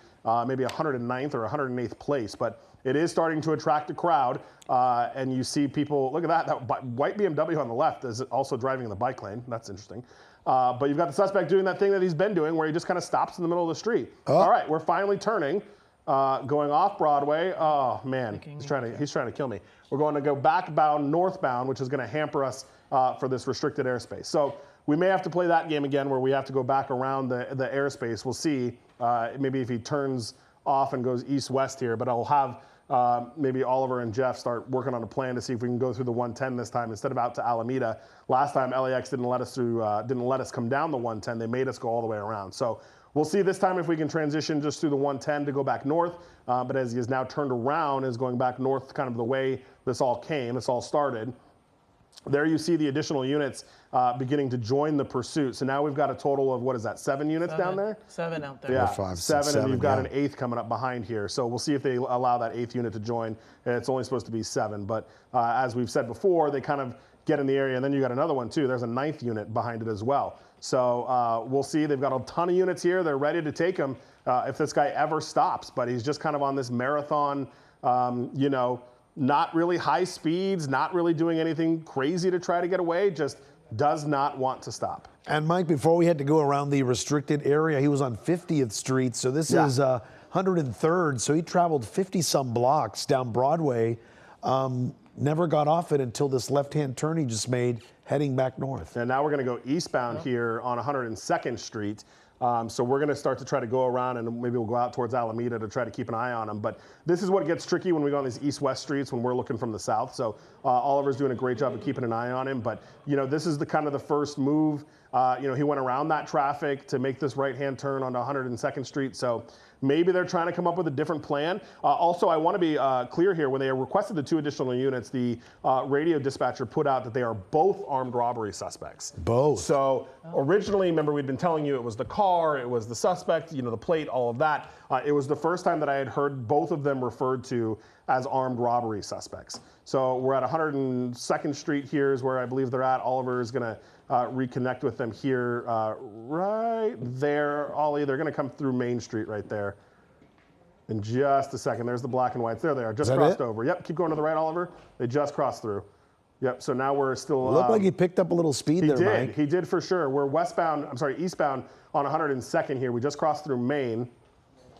maybe 109th or 108th place. But it is starting to attract a crowd, and you see people, look at that white BMW on the left is also driving in the bike lane. That's interesting. But you've got the suspect doing that thing that he's been doing, where he just kind of stops in the middle of the street. Oh. All right, we're finally turning, going off Broadway. Oh, man, he's trying to kill me. We're going to go backbound, northbound, which is going to hamper us for this restricted airspace. So we may have to play that game again, where we have to go back around the airspace. We'll see maybe if he turns off and goes east-west here, but I'll have maybe Oliver and Jeff start working on a plan to see if we can go through the 110 this time instead of out to Alameda. Last time LAX didn't let us come down the 110. They made us go all the way around. So we'll see this time if we can transition just through the 110 to go back north. But as he has now turned around, is going back north, kind of the way this all started. There you see the additional units beginning to join the pursuit. So now we've got a total of, what is that, 7 units down there? 7 out there. Yeah, 5, 6, 7, and you've got yeah. an 8th coming up behind here. So we'll see if they allow that 8th unit to join. And it's only supposed to be 7. But as we've said before, they kind of get in the area. And then you got another one, too. There's a 9th unit behind it as well. So we'll see. They've got a ton of units here. They're ready to take him if this guy ever stops. But he's just kind of on this marathon, not really high speeds, not really doing anything crazy to try to get away, just does not want to stop. And Mike, before we had to go around the restricted area, he was on 50th Street, so this is 103rd, so he traveled 50-some blocks down Broadway, never got off it until this left-hand turn he just made, heading back north. And now we're going to go eastbound here on 102nd Street. So we're going to start to try to go around, and maybe we'll go out towards Alameda to try to keep an eye on him. But this is what gets tricky when we go on these east-west streets when we're looking from the south. So Oliver's doing a great job of keeping an eye on him. But, this is the kind of the first move. He went around that traffic to make this right-hand turn onto 102nd Street. So maybe they're trying to come up with a different plan. Also, I want to be clear here. When they requested the 2 additional units, the radio dispatcher put out that they are both armed robbery suspects. Both. So originally, remember, we'd been telling you it was the car, it was the suspect, you know, the plate, all of that. It was the first time that I had heard both of them referred to as armed robbery suspects. So we're at 102nd Street here is where I believe they're at. Oliver is going to reconnect with them here right there. Ollie, they're going to come through Main Street right there. In just a second. There's the black and whites. There they are. Just crossed over. Yep. Keep going to the right, Oliver. They just crossed through. Yep. So now we're still. Looked like he picked up a little speed there, Mike. He did for sure. We're eastbound on 102nd here. We just crossed through Main,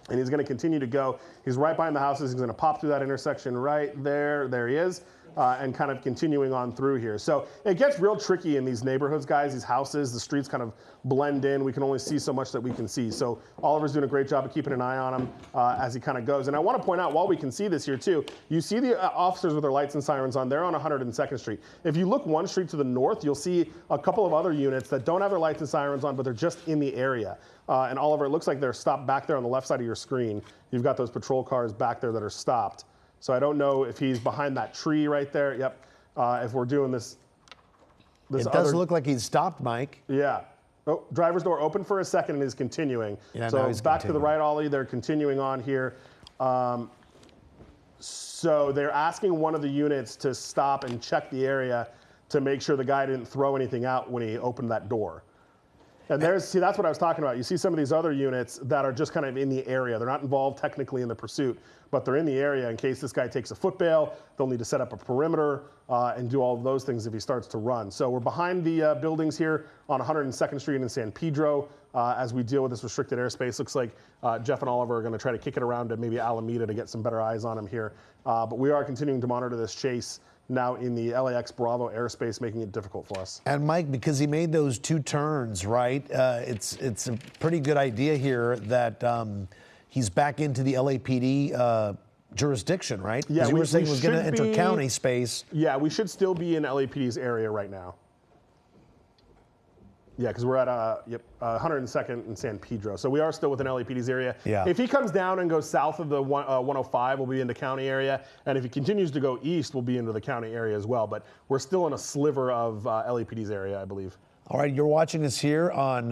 and he's going to continue to go. He's right behind the houses. He's going to pop through that intersection right there. There he is. And kind of continuing on through here. So it gets real tricky in these neighborhoods, guys, these houses, the streets kind of blend in. We can only see so much that we can see. So Oliver's doing a great job of keeping an eye on him as he kind of goes. And I want to point out, while we can see this here too, you see the officers with their lights and sirens on. They're on 102nd Street. If you look one street to the north, you'll see a couple of other units that don't have their lights and sirens on, but they're just in the area. And Oliver, it looks like they're stopped back there on the left side of your screen. You've got those patrol cars back there that are stopped. So I don't know if he's behind that tree right there. Yep. If we're doing this it does look like he's stopped, Mike. Yeah. Oh, driver's door open for a second and is continuing. Yeah, so now he's back continuing. to the right, Ollie. They're continuing on here. So they're asking one of the units to stop and check the area to make sure the guy didn't throw anything out when he opened that door. And that's what I was talking about. You see some of these other units that are just kind of in the area. They're not involved technically in the pursuit, but they're in the area in case this guy takes a foot bail. They'll need to set up a perimeter and do all of those things if he starts to run. So we're behind the buildings here on 102nd Street in San Pedro as we deal with this restricted airspace. Looks like Jeff and Oliver are going to try to kick it around to maybe Alameda to get some better eyes on him here. But we are continuing to monitor this chase now in the LAX Bravo airspace, making it difficult for us. And Mike, because he made those two turns, right, it's a pretty good idea here that he's back into the LAPD jurisdiction, right? Yeah, you were saying he was going to enter county space. Yeah, we should still be in LAPD's area right now. Yeah, because we're at 102nd and San Pedro. So we are still within LAPD's area. Yeah. If he comes down and goes south of the 105, we'll be in the county area. And if he continues to go east, we'll be into the county area as well. But we're still in a sliver of LAPD's area, I believe. All right, you're watching us here on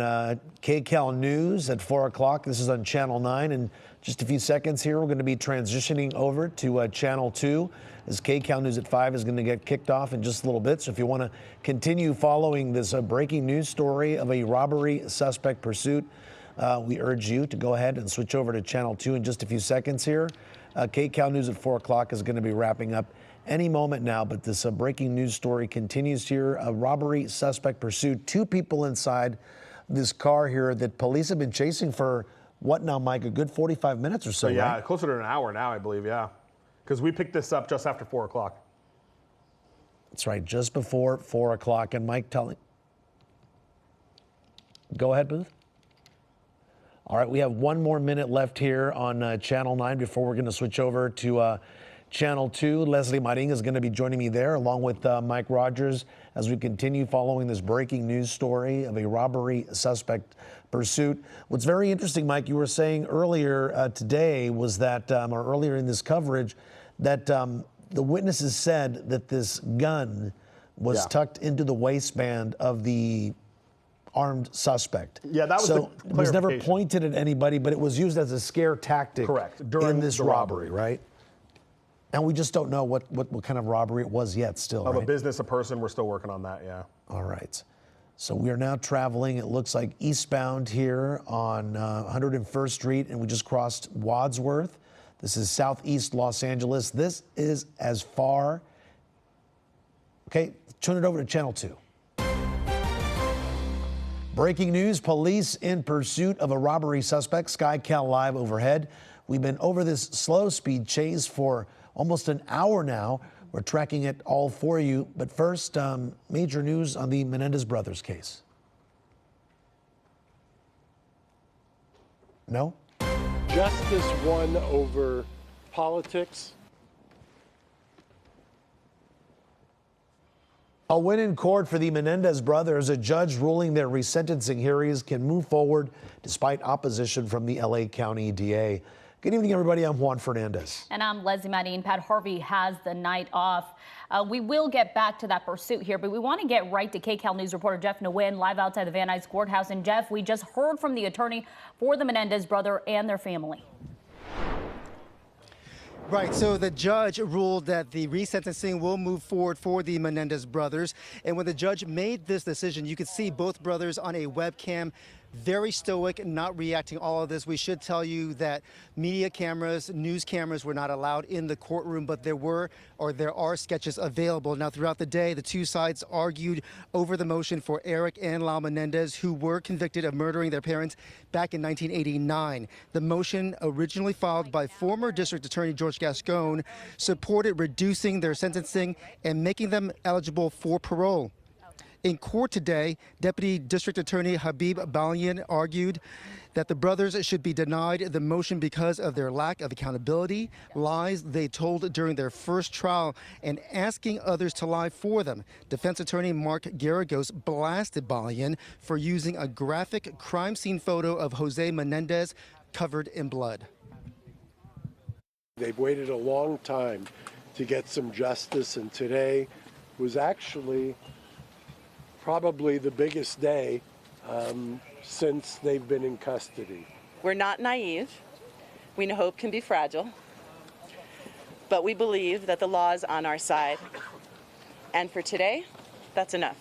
KCAL News at 4 o'clock. This is on Channel 9. In just a few seconds here, we're going to be transitioning over to Channel 2 as KCAL News at 5 is going to get kicked off in just a little bit. So if you want to continue following this breaking news story of a robbery suspect pursuit, we urge you to go ahead and switch over to Channel 2 in just a few seconds here. KCAL News at 4 o'clock is going to be wrapping up any moment now, but this breaking news story continues here. A robbery suspect pursued. 2 people inside this car here that police have been chasing for, what now, Mike, a good 45 minutes or so, Yeah, right? closer to an hour now, I believe, yeah. Because we picked this up just after 4 o'clock. That's right, just before 4 o'clock. And Mike, go ahead, Booth. All right, we have 1 more minute left here on Channel 9 before we're going to switch over to Channel 2. Leslie Maring is going to be joining me there, along with Mike Rogers, as we continue following this breaking news story of a robbery suspect pursuit. What's very interesting, Mike, you were saying earlier today was that, or earlier in this coverage, that the witnesses said that this gun was tucked into the waistband of the armed suspect. Yeah, that was so the it was never clarification. Pointed at anybody, but it was used as a scare tactic. Correct. During in this the robbery, robbery. right? And we just don't know what kind of robbery it was yet still, Of right? a business, a person, we're still working on that, yeah. All right. So we are now traveling, it looks like eastbound here on 101st Street, and we just crossed Wadsworth. This is southeast Los Angeles. This is as far. Okay, turn it over to Channel 2. Breaking news, police in pursuit of a robbery suspect. SkyCal Live overhead. We've been over this slow speed chase for almost an hour now. We're tracking it all for you. But first, major news on the Menendez brothers case. No? Justice won over politics. A win in court for the Menendez brothers. A judge ruling their resentencing hearings can move forward despite opposition from the LA County DA. Good evening, everybody. I'm Juan Fernandez. And I'm Leslie Madine. Pat Harvey has the night off. We will get back to that pursuit here, but we want to get right to KCAL News reporter Jeff Nguyen live outside the Van Nuys Courthouse. And Jeff, we just heard from the attorney for the Menendez brother and their family. Right, so the judge ruled that the resentencing will move forward for the Menendez brothers. And when the judge made this decision, you could see both brothers on a webcam, very stoic, not reacting all of this. We should tell you that media cameras, news cameras were not allowed in the courtroom, but there are sketches available. Now, throughout the day, the two sides argued over the motion for Eric and Lau Menendez, who were convicted of murdering their parents back in 1989. The motion, originally filed by former District Attorney George Gascon, supported reducing their sentencing and making them eligible for parole. In court today, Deputy District Attorney Habib Balian argued that the brothers should be denied the motion because of their lack of accountability, lies they told during their first trial, and asking others to lie for them. Defense attorney Mark Garagos blasted Balian for using a graphic crime scene photo of Jose Menendez covered in blood. They've waited a long time to get some justice, and today was actually probably the biggest day since they've been in custody. We're not naive. We know hope can be fragile, but we believe that the law is on our side. And for today, that's enough.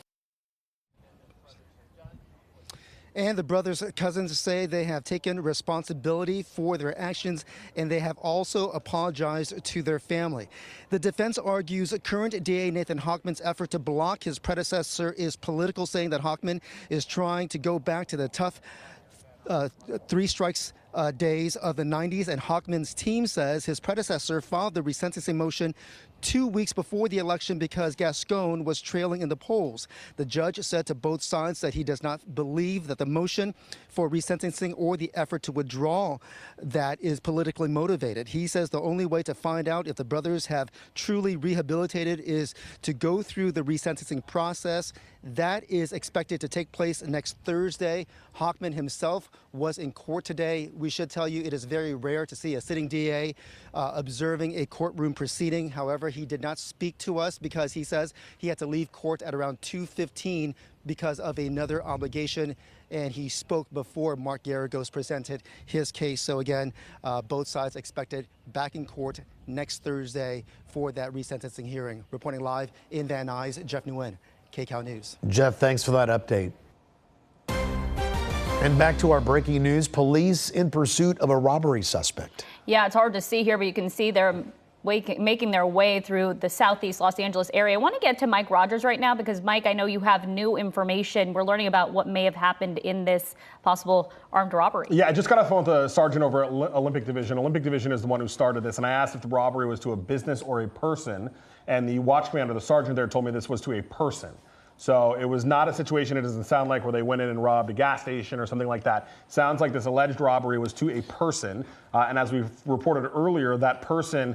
And the brothers' cousins say they have taken responsibility for their actions, and they have also apologized to their family. The defense argues current DA Nathan Hochman's effort to block his predecessor is political, saying that Hochman is trying to go back to the tough three strikes days of the 90s, and Hochman's team says his predecessor filed the resentencing motion 2 weeks before the election because Gascon was trailing in the polls. The judge said to both sides that he does not believe that the motion for resentencing or the effort to withdraw that is politically motivated. He says the only way to find out if the brothers have truly rehabilitated is to go through the resentencing process. That is expected to take place next Thursday. Hochman himself was in court today. We should tell you it is very rare to see a sitting DA observing a courtroom proceeding. However, he did not speak to us because he says he had to leave court at around 2:15 because of another obligation, and he spoke before Mark Garagos presented his case. So again, both sides expected back in court next Thursday for that resentencing hearing. Reporting live in Van Nuys, Jeff Nguyen, KCAL News. Jeff, thanks for that update. And back to our breaking news, police in pursuit of a robbery suspect. Yeah, it's hard to see here, but you can see they're making their way through the southeast Los Angeles area. I want to get to Mike Rogers right now because, Mike, I know you have new information. We're learning about what may have happened in this possible armed robbery. Yeah, I just got off the phone with the sergeant over at Olympic Division. Olympic Division is the one who started this, and I asked if the robbery was to a business or a person, and the watch commander, the sergeant there, told me this was to a person. So it was not a situation, it doesn't sound like, where they went in and robbed a gas station or something like that. Sounds like this alleged robbery was to a person. And as we've reported earlier, that person,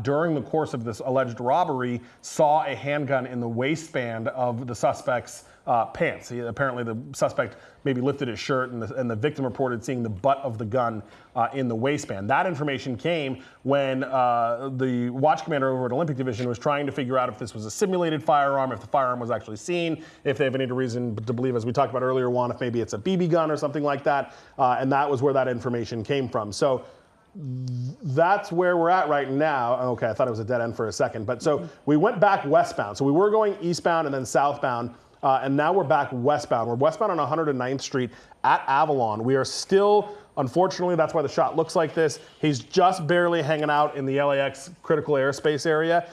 during the course of this alleged robbery, saw a handgun in the waistband of the suspect's pants. Apparently the suspect maybe lifted his shirt, and the victim reported seeing the butt of the gun in the waistband. That information came when the watch commander over at Olympic Division was trying to figure out if this was a simulated firearm, if the firearm was actually seen, if they have any reason to believe, as we talked about earlier, Juan, if maybe it's a BB gun or something like that. And that was where that information came from. So that's where we're at right now. Okay, I thought it was a dead end for a second. But so we went back westbound. So we were going eastbound and then southbound. And now we're back westbound. We're westbound on 109th Street at Avalon. We are still, unfortunately, that's why the shot looks like this. He's just barely hanging out in the LAX critical airspace area.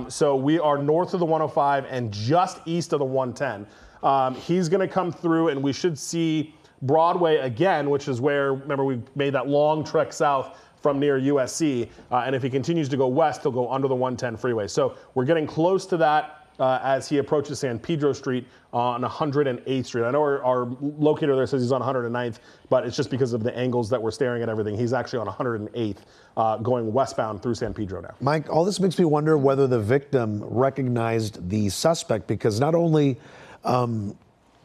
So we are north of the 105 and just east of the 110. He's going to come through, and we should see Broadway again, which is where, remember, we made that long trek south from near USC. And if he continues to go west, he'll go under the 110 freeway. So we're getting close to that. As he approaches San Pedro Street on 108th Street. I know our locator there says he's on 109th, but it's just because of the angles that we're staring at everything. He's actually on 108th, going westbound through San Pedro now. Mike, all this makes me wonder whether the victim recognized the suspect, because not only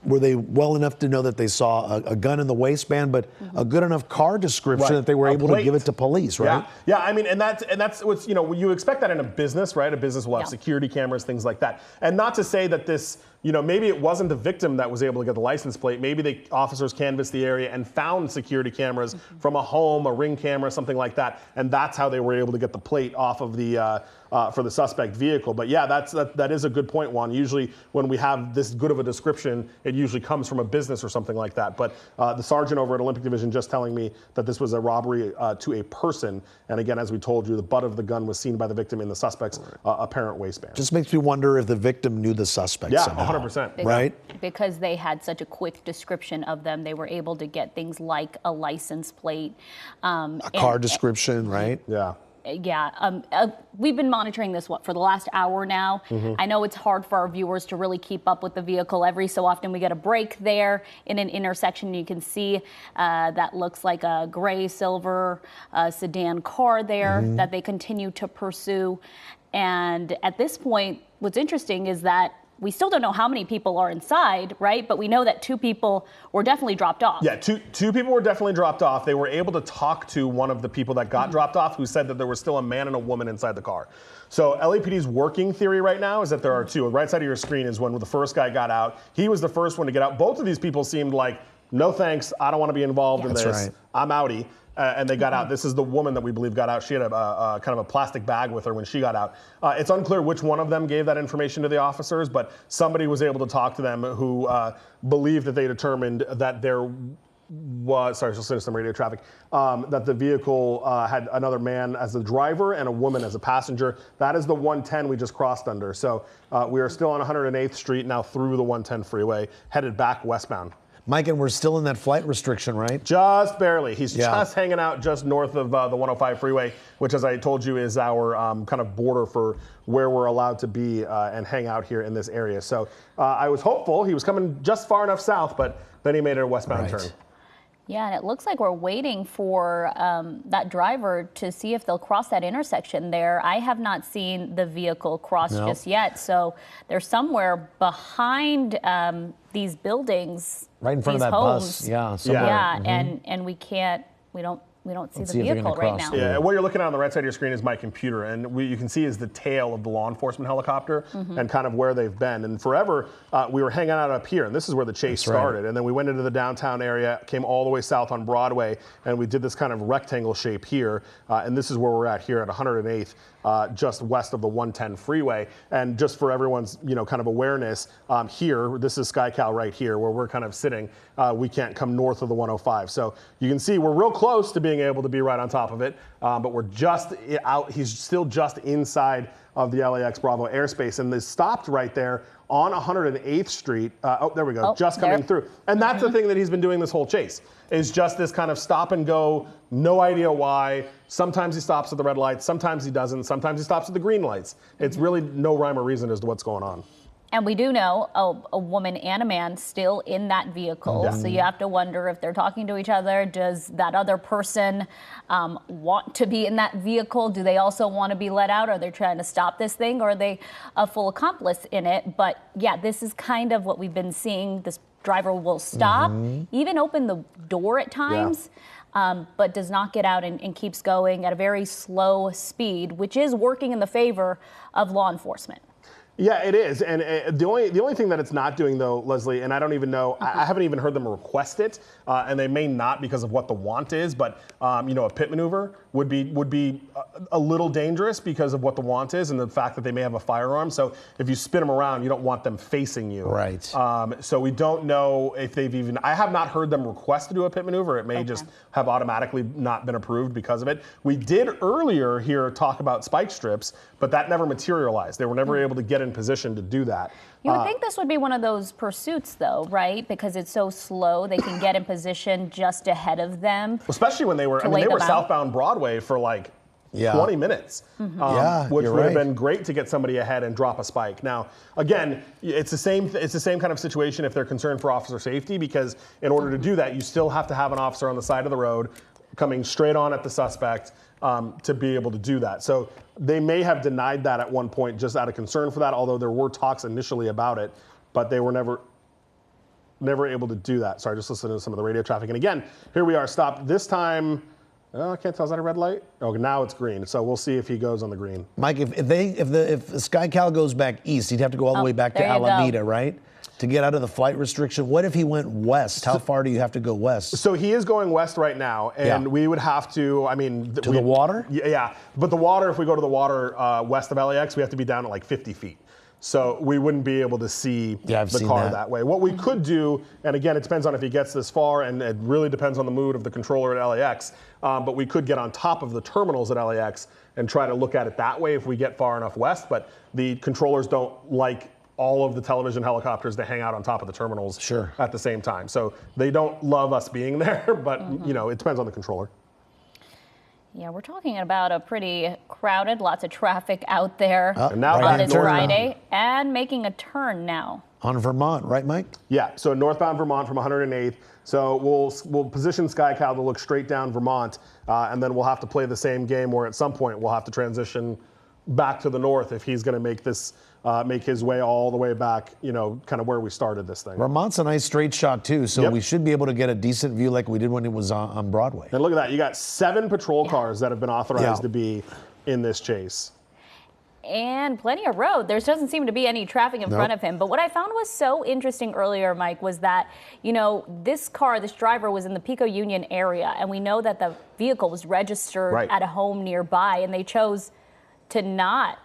were they well enough to know that they saw a gun in the waistband, but a good enough car description that they were able to give it to police, right? Yeah. I mean, and that's what's, you expect that in a business, right? A business will have security cameras, things like that. And not to say that this, maybe it wasn't the victim that was able to get the license plate. Maybe the officers canvassed the area and found security cameras from a home, a Ring camera, something like that. And that's how they were able to get the plate off of the, for the suspect vehicle. But yeah, that is a good point, Juan. Usually when we have this good of a description, it usually comes from a business or something like that. But the sergeant over at Olympic Division just telling me that this was a robbery to a person. And again, as we told you, the butt of the gun was seen by the victim in the suspect's apparent waistband. Just makes me wonder if the victim knew the suspect somehow. 100%. Right? Because they had such a quick description of them, they were able to get things like a license plate. A car description, right? Yeah. Yeah, we've been monitoring this for the last hour now. I know it's hard for our viewers to really keep up with the vehicle. Every so often we get a break there in an intersection. You can see that looks like a gray silver sedan car there that they continue to pursue. And at this point, what's interesting is that we still don't know how many people are inside, right? But we know that 2 people were definitely dropped off. Yeah, two people were definitely dropped off. They were able to talk to one of the people that got dropped off, who said that there was still a man and a woman inside the car. So LAPD's working theory right now is that there are 2. On the right side of your screen is when the first guy got out. He was the first one to get out. Both of these people seemed like, no thanks, I don't want to be involved in this. Right. I'm outie. And they got out. This is the woman that we believe got out. She had a kind of a plastic bag with her when she got out. It's unclear which one of them gave that information to the officers, but somebody was able to talk to them who believed that they determined that there was, sorry, citizen radio traffic, that the vehicle had another man as the driver and a woman as a passenger. That is the 110 we just crossed under. So we are still on 108th Street now through the 110 freeway, headed back westbound. Mike, and we're still in that flight restriction, right? Just barely. He's just hanging out just north of the 105 freeway, which, as I told you, is our kind of border for where we're allowed to be and hang out here in this area. So I was hopeful. He was coming just far enough south, but then he made a westbound turn. Yeah, and it looks like we're waiting for that driver to see if they'll cross that intersection there. I have not seen the vehicle cross just yet, so they're somewhere behind these buildings, right in front of that homes. bus. Yeah, and we don't see the vehicle right now. Yeah, what you're looking at on the right side of your screen is my computer, and you can see is the tail of the law enforcement helicopter and kind of where they've been. And forever, we were hanging out up here, and this is where the chase started. And then we went into the downtown area, came all the way south on Broadway, and we did this kind of rectangle shape here. And this is where we're at here at 108th. Just west of the 110 freeway. And just for everyone's, kind of awareness, here, this is SkyCal right here, where we're kind of sitting. We can't come north of the 105. So you can see we're real close to being able to be right on top of it, but we're just out. He's still just inside of the LAX Bravo airspace, and they stopped right there on 108th Street. Oh, there we go, just coming through. And that's the thing that he's been doing this whole chase, is just this kind of stop and go, no idea why. Sometimes he stops at the red lights, sometimes he doesn't, sometimes he stops at the green lights. It's really no rhyme or reason as to what's going on. And we do know a woman and a man still in that vehicle. So you have to wonder if they're talking to each other. Does that other person want to be in that vehicle? Do they also want to be let out? Are they trying to stop this thing? Or are they a full accomplice in it? But yeah, this is kind of what we've been seeing. This driver will stop, even open the door at times. But does not get out and keeps going at a very slow speed, which is working in the favor of law enforcement. Yeah, it is. And the only thing that it's not doing, though, Leslie, and I don't even know, I haven't even heard them request it, and they may not because of what the want is, but a pit maneuver would be a little dangerous because of what the want is and the fact that they may have a firearm. So if you spin them around, you don't want them facing you. Right. So we don't know if they've even, I have not heard them request to do a pit maneuver. It may just have automatically not been approved because of it. We did earlier here talk about spike strips, but that never materialized. They were never able to get in position to do that. You would think this would be one of those pursuits, though, right? Because it's so slow, they can get in position just ahead of them. Especially when they were, they were southbound Broadway for like 20 minutes, which would have been great to get somebody ahead and drop a spike. Now, again, it's the same kind of situation if they're concerned for officer safety, because in order to do that, you still have to have an officer on the side of the road coming straight on at the suspect to be able to do that. So they may have denied that at one point just out of concern for that, although there were talks initially about it, but they were never. never able to do that. Sorry, just listening to some of the radio traffic. And again, here we are stopped. This time, I can't tell, is that a red light? Oh, now it's green. So we'll see if he goes on the green. Mike, if SkyCal goes back east, he'd have to go all the way back to Alameda, right? To get out of the flight restriction. What if he went west? How far do you have to go west? So he is going west right now, and we would have to, To the water? Yeah, but the water, if we go to the water west of LAX, we have to be down at like 50 feet. So we wouldn't be able to see the car that way. What we could do, and again, it depends on if he gets this far, and it really depends on the mood of the controller at LAX, but we could get on top of the terminals at LAX and try to look at it that way if we get far enough west, but the controllers don't like all of the television helicopters that hang out on top of the terminals at the same time. So they don't love us being there, but you know, it depends on the controller. Yeah, we're talking about a pretty crowded, lots of traffic out there And now on this Friday, and making a turn now. On Vermont, right, Mike? Yeah, so northbound Vermont from 108th. So we'll position SkyCal to look straight down Vermont, and then we'll have to play the same game where at some point we'll have to transition back to the north if he's going to make this make his way all the way back, you know, kind of where we started this thing. Vermont's a nice straight shot too, so we should be able to get a decent view like we did when it was on Broadway. And look at that, you got 7 patrol cars that have been authorized to be in this chase. And plenty of road. There doesn't seem to be any traffic in front of him. But what I found was so interesting earlier, Mike, was that, you know, this driver was in the Pico Union area, and we know that the vehicle was registered at a home nearby, and they chose to not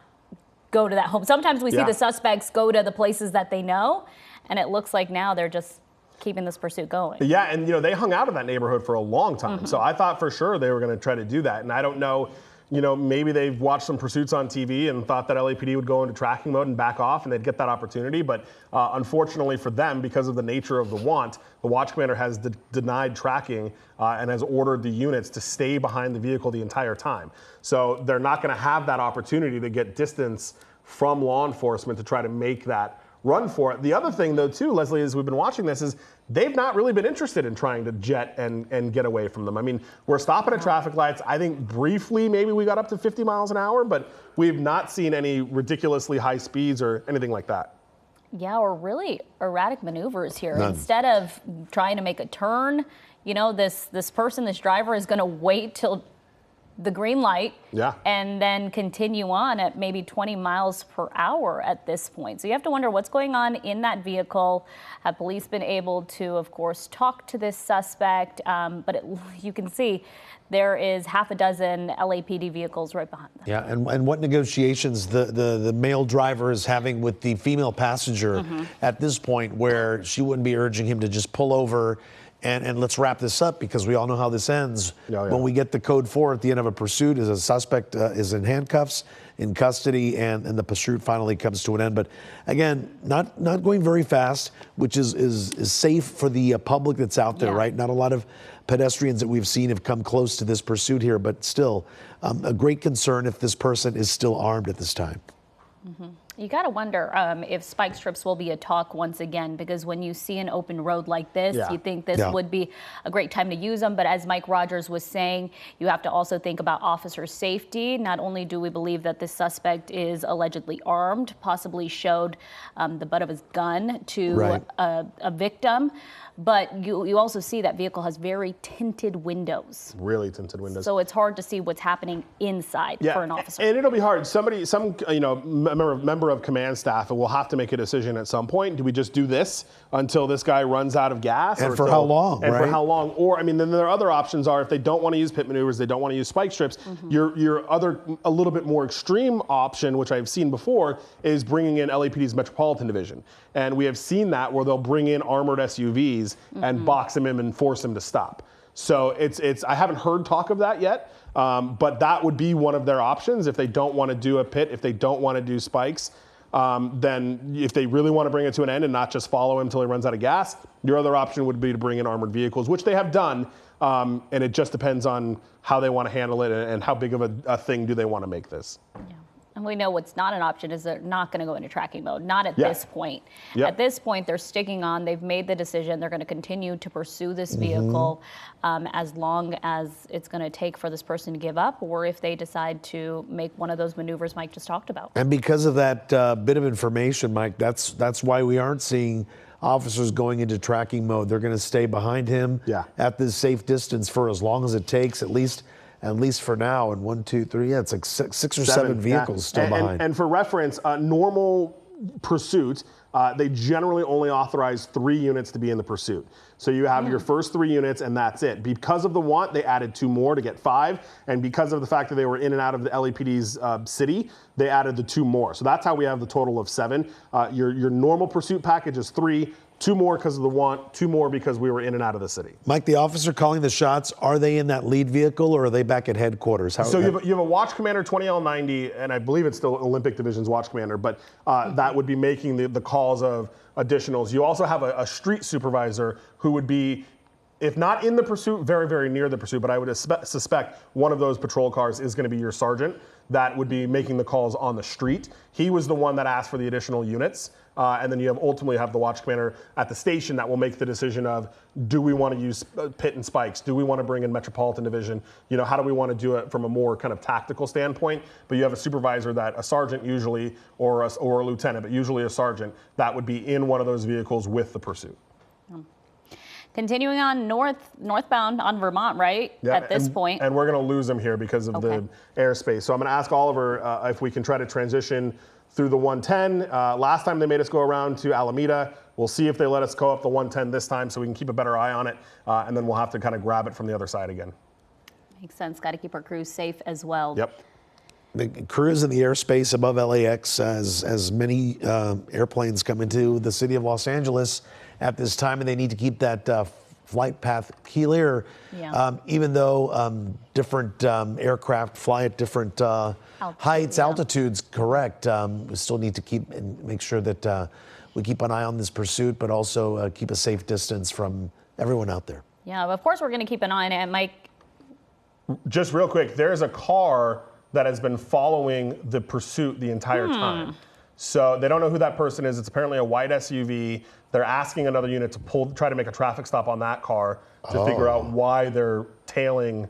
go to that home. Sometimes we see the suspects go to the places that they know, and it looks like now they're just keeping this pursuit going. Yeah, and you know, they hung out in that neighborhood for a long time. So I thought for sure they were going to try to do that. And I don't know, you know, maybe they've watched some pursuits on TV and thought that LAPD would go into tracking mode and back off and they'd get that opportunity. But unfortunately for them, because of the nature of the watch commander has denied tracking and has ordered the units to stay behind the vehicle the entire time. So they're not going to have that opportunity to get distance from law enforcement to try to make that run for it. The other thing, though, too, Leslie, as we've been watching this, is they've not really been interested in trying to jet and get away from them. I mean, we're stopping at traffic lights. I think briefly maybe we got up to 50 miles an hour, but we've not seen any ridiculously high speeds or anything like that. Yeah, or really erratic maneuvers here. None. Instead of trying to make a turn, you know, this driver is going to wait till the green light and then continue on at maybe 20 miles per hour at this point. So you have to wonder what's going on in that vehicle. Have police been able to, of course, talk to this suspect? But you can see there is half a dozen LAPD vehicles right behind them. Yeah, and what negotiations the male driver is having with the female passenger at this point, where she wouldn't be urging him to just pull over and let's wrap this up, because we all know how this ends. When we get the code 4 at the end of a pursuit, is a suspect is in handcuffs, in custody, and the pursuit finally comes to an end. But again, not going very fast, which is safe for the public that's out there, right? Not a lot of pedestrians that we've seen have come close to this pursuit here, but still a great concern if this person is still armed at this time. You got to wonder if spike strips will be a talk once again, because when you see an open road like this, you think this would be a great time to use them. But as Mike Rogers was saying, you have to also think about officer safety. Not only do we believe that this suspect is allegedly armed, possibly showed the butt of his gun to a victim, but you also see that vehicle has very tinted windows. Really tinted windows. So it's hard to see what's happening inside for an officer. And it'll be hard. Some member of command staff will have to make a decision at some point. Do we just do this until this guy runs out of gas? And for how long? And for how long? Or, I mean, then there are other options are if they don't want to use pit maneuvers, they don't want to use spike strips, your other, a little bit more extreme option, which I've seen before, is bringing in LAPD's Metropolitan Division. And we have seen that where they'll bring in armored SUVs and box him in and force him to stop. So I haven't heard talk of that yet, but that would be one of their options if they don't want to do a pit, if they don't want to do spikes. Then if they really want to bring it to an end and not just follow him until he runs out of gas, your other option would be to bring in armored vehicles, which they have done. And it just depends on how they want to handle it and how big of a thing do they want to make this. And we know what's not an option is they're not going to go into tracking mode, not at this point. At this point, they're sticking on. They've made the decision. They're going to continue to pursue this vehicle as long as it's going to take for this person to give up, or if they decide to make one of those maneuvers Mike just talked about. And because of that bit of information, Mike, that's why we aren't seeing officers going into tracking mode. They're going to stay behind him at this safe distance for as long as it takes, at least for now. And 1, 2, 3, it's like six or seven vehicles still behind. And for reference, normal pursuit, they generally only authorize 3 units to be in the pursuit. So you have your first 3 units and that's it. Because of the want, they added 2 more to get 5. And because of the fact that they were in and out of the LAPD's city, they added the 2 more. So that's how we have the total of 7. Your normal pursuit package is 3. 2 more because of the want, 2 more because we were in and out of the city. Mike, the officer calling the shots, are they in that lead vehicle or are they back at headquarters? So you have a watch commander 20L90, and I believe it's still Olympic Division's watch commander, but that would be making the calls of additionals. You also have a street supervisor who would be, if not in the pursuit, very, very near the pursuit, but I would suspect one of those patrol cars is going to be your sergeant that would be making the calls on the street. He was the one that asked for the additional units. And then you ultimately have the watch commander at the station that will make the decision of, do we want to use pit and spikes? Do we want to bring in Metropolitan Division? You know, how do we want to do it from a more kind of tactical standpoint? But you have a supervisor that a sergeant usually, or a lieutenant, but usually a sergeant, that would be in one of those vehicles with the pursuit. Continuing on northbound on Vermont, right? At this point. And we're going to lose them here because of the airspace. So I'm going to ask Oliver if we can try to transition through the 110. Last time they made us go around to Alameda. We'll see if they let us go up the 110 this time so we can keep a better eye on it. And then we'll have to kind of grab it from the other side again. Makes sense. Got to keep our crews safe as well. Yep. The crews in the airspace above LAX as many airplanes come into the city of Los Angeles at this time, and they need to keep that flight path clear, even though different aircraft fly at different heights, altitudes, correct. We still need to keep and make sure that we keep an eye on this pursuit, but also keep a safe distance from everyone out there. Yeah, of course we're going to keep an eye on it, Mike. Just real quick, there's a car that has been following the pursuit the entire time. So they don't know who that person is. It's apparently a white SUV. They're asking another unit to try to make a traffic stop on that car to figure out why they're tailing.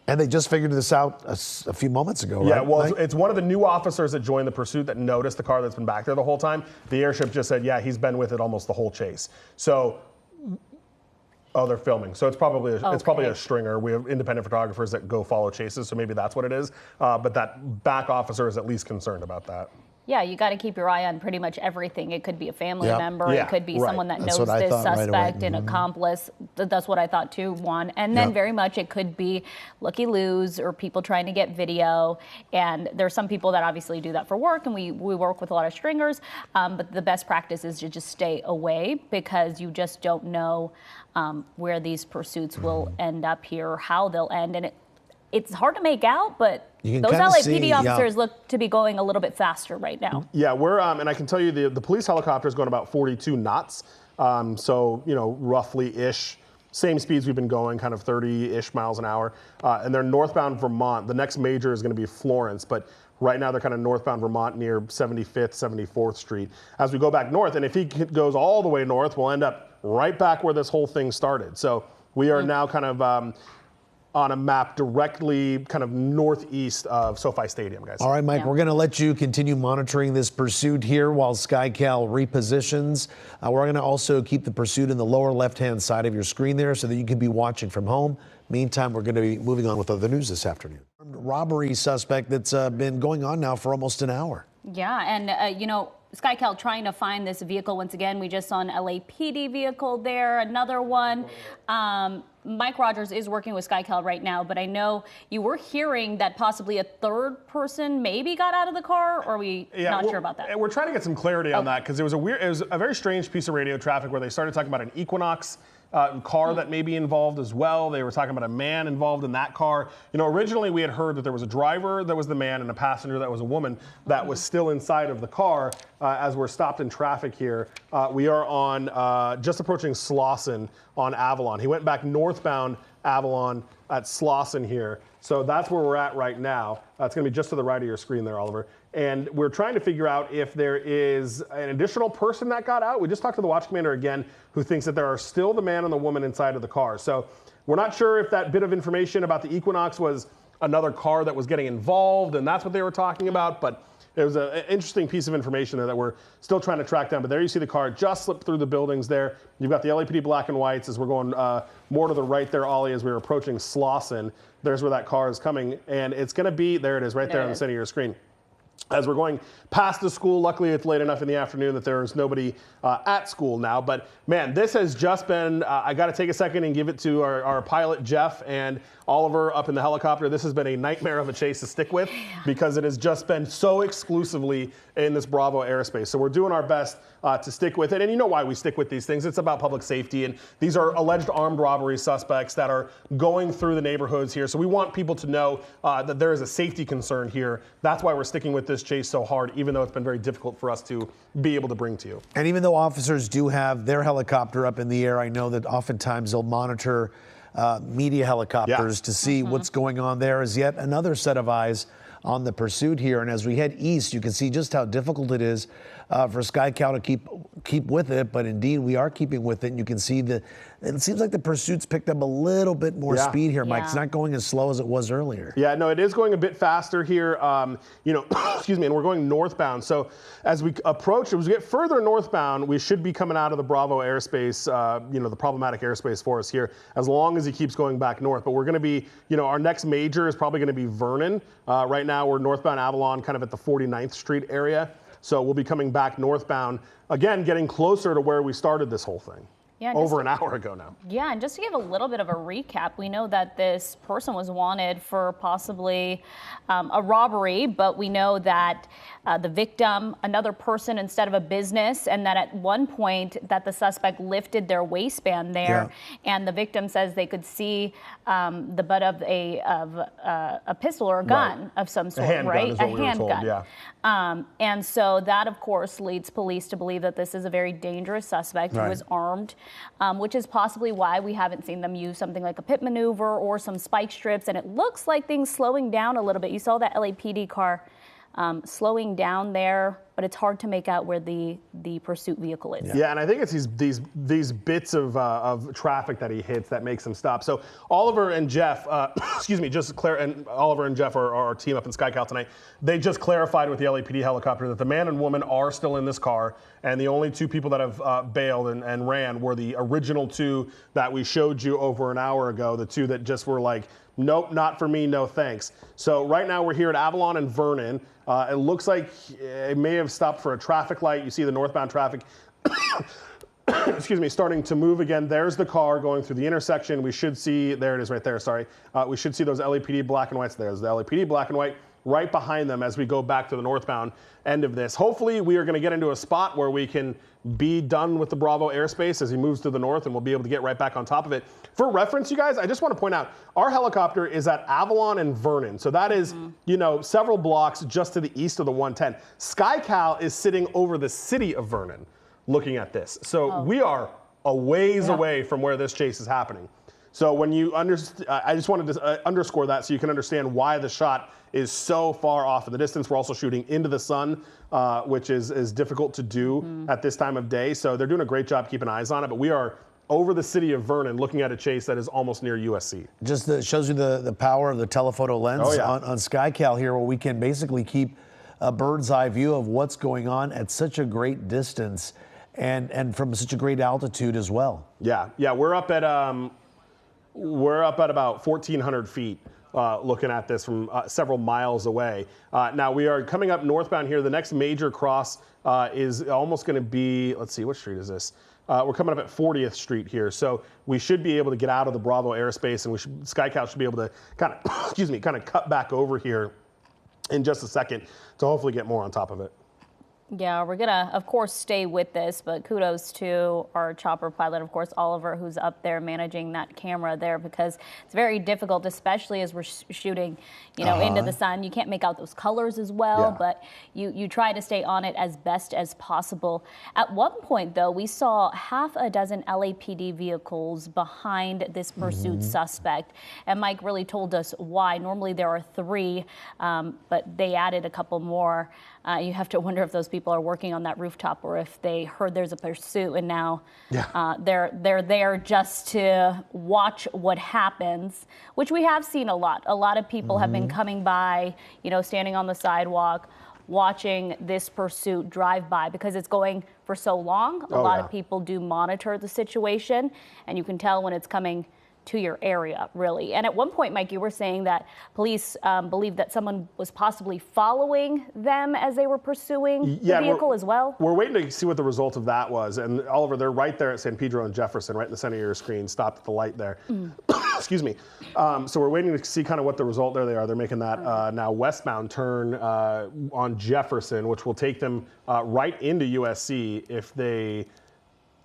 And they just figured this out a few moments ago, right? Yeah, well, it's one of the new officers that joined the pursuit that noticed the car that's been back there the whole time. The airship just said, yeah, he's been with it almost the whole chase. So, they're filming. So it's probably a stringer. We have independent photographers that go follow chases, so maybe that's what it is. But that back officer is at least concerned about that. Yeah, you got to keep your eye on pretty much everything. It could be a family member. It could be someone that knows this suspect, an accomplice. That's what I thought too, Juan. And then very much it could be looky-loos or people trying to get video. And there's some people that obviously do that for work, and we work with a lot of stringers. But the best practice is to just stay away because you just don't know where these pursuits will end up here or how they'll end. And it's hard to make out, but those LAPD officers look to be going a little bit faster right now. Yeah, we're and I can tell you the police helicopter is going about 42 knots. So, you know, roughly-ish, same speeds we've been going, kind of 30-ish miles an hour. And they're northbound Vermont. The next major is going to be Florence, but right now they're kind of northbound Vermont near 75th, 74th Street. As we go back north, and if he goes all the way north, we'll end up right back where this whole thing started. So we are now kind of on a map directly kind of northeast of SoFi Stadium, guys. All right, Mike, we're going to let you continue monitoring this pursuit here while SkyCal repositions. We're going to also keep the pursuit in the lower left-hand side of your screen there so that you can be watching from home. Meantime, we're going to be moving on with other news this afternoon. Robbery suspect that's been going on now for almost an hour. Yeah, and, you know, SkyCal trying to find this vehicle once again. We just saw an LAPD vehicle there, another one. Mike Rogers is working with SkyCal right now, but I know you were hearing that possibly a third person maybe got out of the car, or are we not sure about that? We're trying to get some clarity on that because it was a very strange piece of radio traffic where they started talking about an Equinox car that may be involved as well. They were talking about a man involved in that car. You know, originally we had heard that there was a driver that was the man and a passenger that was a woman that was still inside of the car. As we're stopped in traffic here, we are on just approaching Slauson on Avalon. He went back northbound Avalon at Slauson here. So that's where we're at right now. It's going to be just to the right of your screen there, Oliver. And we're trying to figure out if there is an additional person that got out. We just talked to the watch commander again, who thinks that there are still the man and the woman inside of the car. So we're not sure if that bit of information about the Equinox was another car that was getting involved, and that's what they were talking about. But It was an interesting piece of information there that we're still trying to track down. But there you see the car just slipped through the buildings there. You've got the LAPD black and whites as we're going more to the right there, Ollie, as we were approaching Slauson. There's where that car is coming. And it's going to be, there it is, right there on the center of your screen. As we're going past the school, luckily it's late enough in the afternoon that there is nobody at school now. But man, this has just been, I got to take a second and give it to our pilot, Jeff, and Oliver up in the helicopter. This has been a nightmare of a chase to stick with because it has just been so exclusively in this Bravo airspace. So we're doing our best to stick with it. And you know why we stick with these things. It's about public safety. And these are alleged armed robbery suspects that are going through the neighborhoods here. So we want people to know that there is a safety concern here. That's why we're sticking with this chase so hard, even though it's been very difficult for us to be able to bring to you. And even though officers do have their helicopter up in the air, I know that oftentimes they'll monitor media helicopters to see what's going on there as yet another set of eyes on the pursuit here. And as we head east, you can see just how difficult it is for SkyCal to keep with it. But indeed, we are keeping with it. And you can see it seems like the pursuit's picked up a little bit more speed here, Mike. It's not going as slow as it was earlier. Yeah, no, it is going a bit faster here. You know, excuse me, and we're going northbound. So as we approach, as we get further northbound, we should be coming out of the Bravo airspace, you know, the problematic airspace for us here, as long as he keeps going back north. But we're going to be, you know, our next major is probably going to be Vernon. Right now, we're northbound Avalon, kind of at the 49th Street area. So we'll be coming back northbound, again, getting closer to where we started this whole thing. Yeah, over an hour ago now. Yeah, and just to give a little bit of a recap, we know that this person was wanted for possibly a robbery, but we know that the victim, another person instead of a business, and that at one point that the suspect lifted their waistband there, and the victim says they could see the butt of a pistol or a gun of some sort, right? A handgun. And so that, of course, leads police to believe that this is a very dangerous suspect who is armed. Which is possibly why we haven't seen them use something like a pit maneuver or some spike strips. And it looks like things slowing down a little bit. You saw that LAPD car slowing down there, but it's hard to make out where the pursuit vehicle is. Yeah, and I think it's these bits of traffic that he hits that makes him stop. So Oliver and Jeff, excuse me, and Oliver and Jeff are our team up in SkyCal tonight. They just clarified with the LAPD helicopter that the man and woman are still in this car, and the only two people that have bailed and ran were the original two that we showed you over an hour ago, the two that just were like, nope, not for me, no thanks. So right now we're here at Avalon and Vernon. It looks like it may have stopped for a traffic light. You see the northbound traffic, excuse me, starting to move again. There's the car going through the intersection. We should see, there it is right there, sorry. We should see those LAPD black and whites. There's the LAPD black and white right behind them as we go back to the northbound end of this. Hopefully we are going to get into a spot where we can be done with the Bravo airspace as he moves to the north, and we'll be able to get right back on top of it. For reference, you guys, I just want to point out, our helicopter is at Avalon and Vernon. So that is, you know, several blocks just to the east of the 110. SkyCal is sitting over the city of Vernon looking at this. So we are a ways away from where this chase is happening. So when you I just wanted to underscore that so you can understand why the shot is so far off in the distance. We're also shooting into the sun, which is difficult to do at this time of day. So they're doing a great job keeping eyes on it. But we are over the city of Vernon looking at a chase that is almost near USC. Just shows you the power of the telephoto lens on SkyCal here, where we can basically keep a bird's eye view of what's going on at such a great distance and from such a great altitude as well. Yeah, we're up at about 1,400 feet. Looking at this from several miles away. Now we are coming up northbound here. The next major cross is almost going to be, let's see, what street is this? We're coming up at 40th Street here. So we should be able to get out of the Bravo airspace, and SkyCal should be able to kind of, excuse me, kind of cut back over here in just a second to hopefully get more on top of it. Yeah, we're going to, of course, stay with this, but kudos to our chopper pilot, of course, Oliver, who's up there managing that camera there, because it's very difficult, especially as we're shooting, you know, into the sun. You can't make out those colors as well, but you try to stay on it as best as possible. At one point, though, we saw half a dozen LAPD vehicles behind this pursuit suspect, and Mike really told us why. Normally there are 3, but they added a couple more. You have to wonder if those people are working on that rooftop or if they heard there's a pursuit and now they're there just to watch what happens, which we have seen a lot. A lot of people have been coming by, you know, standing on the sidewalk, watching this pursuit drive by because it's going for so long. A lot of people do monitor the situation, and you can tell when it's coming to your area, really. And at one point, Mike, you were saying that police believe that someone was possibly following them as they were pursuing the vehicle as well. We're waiting to see what the result of that was. And Oliver, they're right there at San Pedro and Jefferson, right in the center of your screen, stopped at the light there. Excuse me. So we're waiting to see kind of what the result there they are. They're making that now westbound turn on Jefferson, which will take them right into USC if they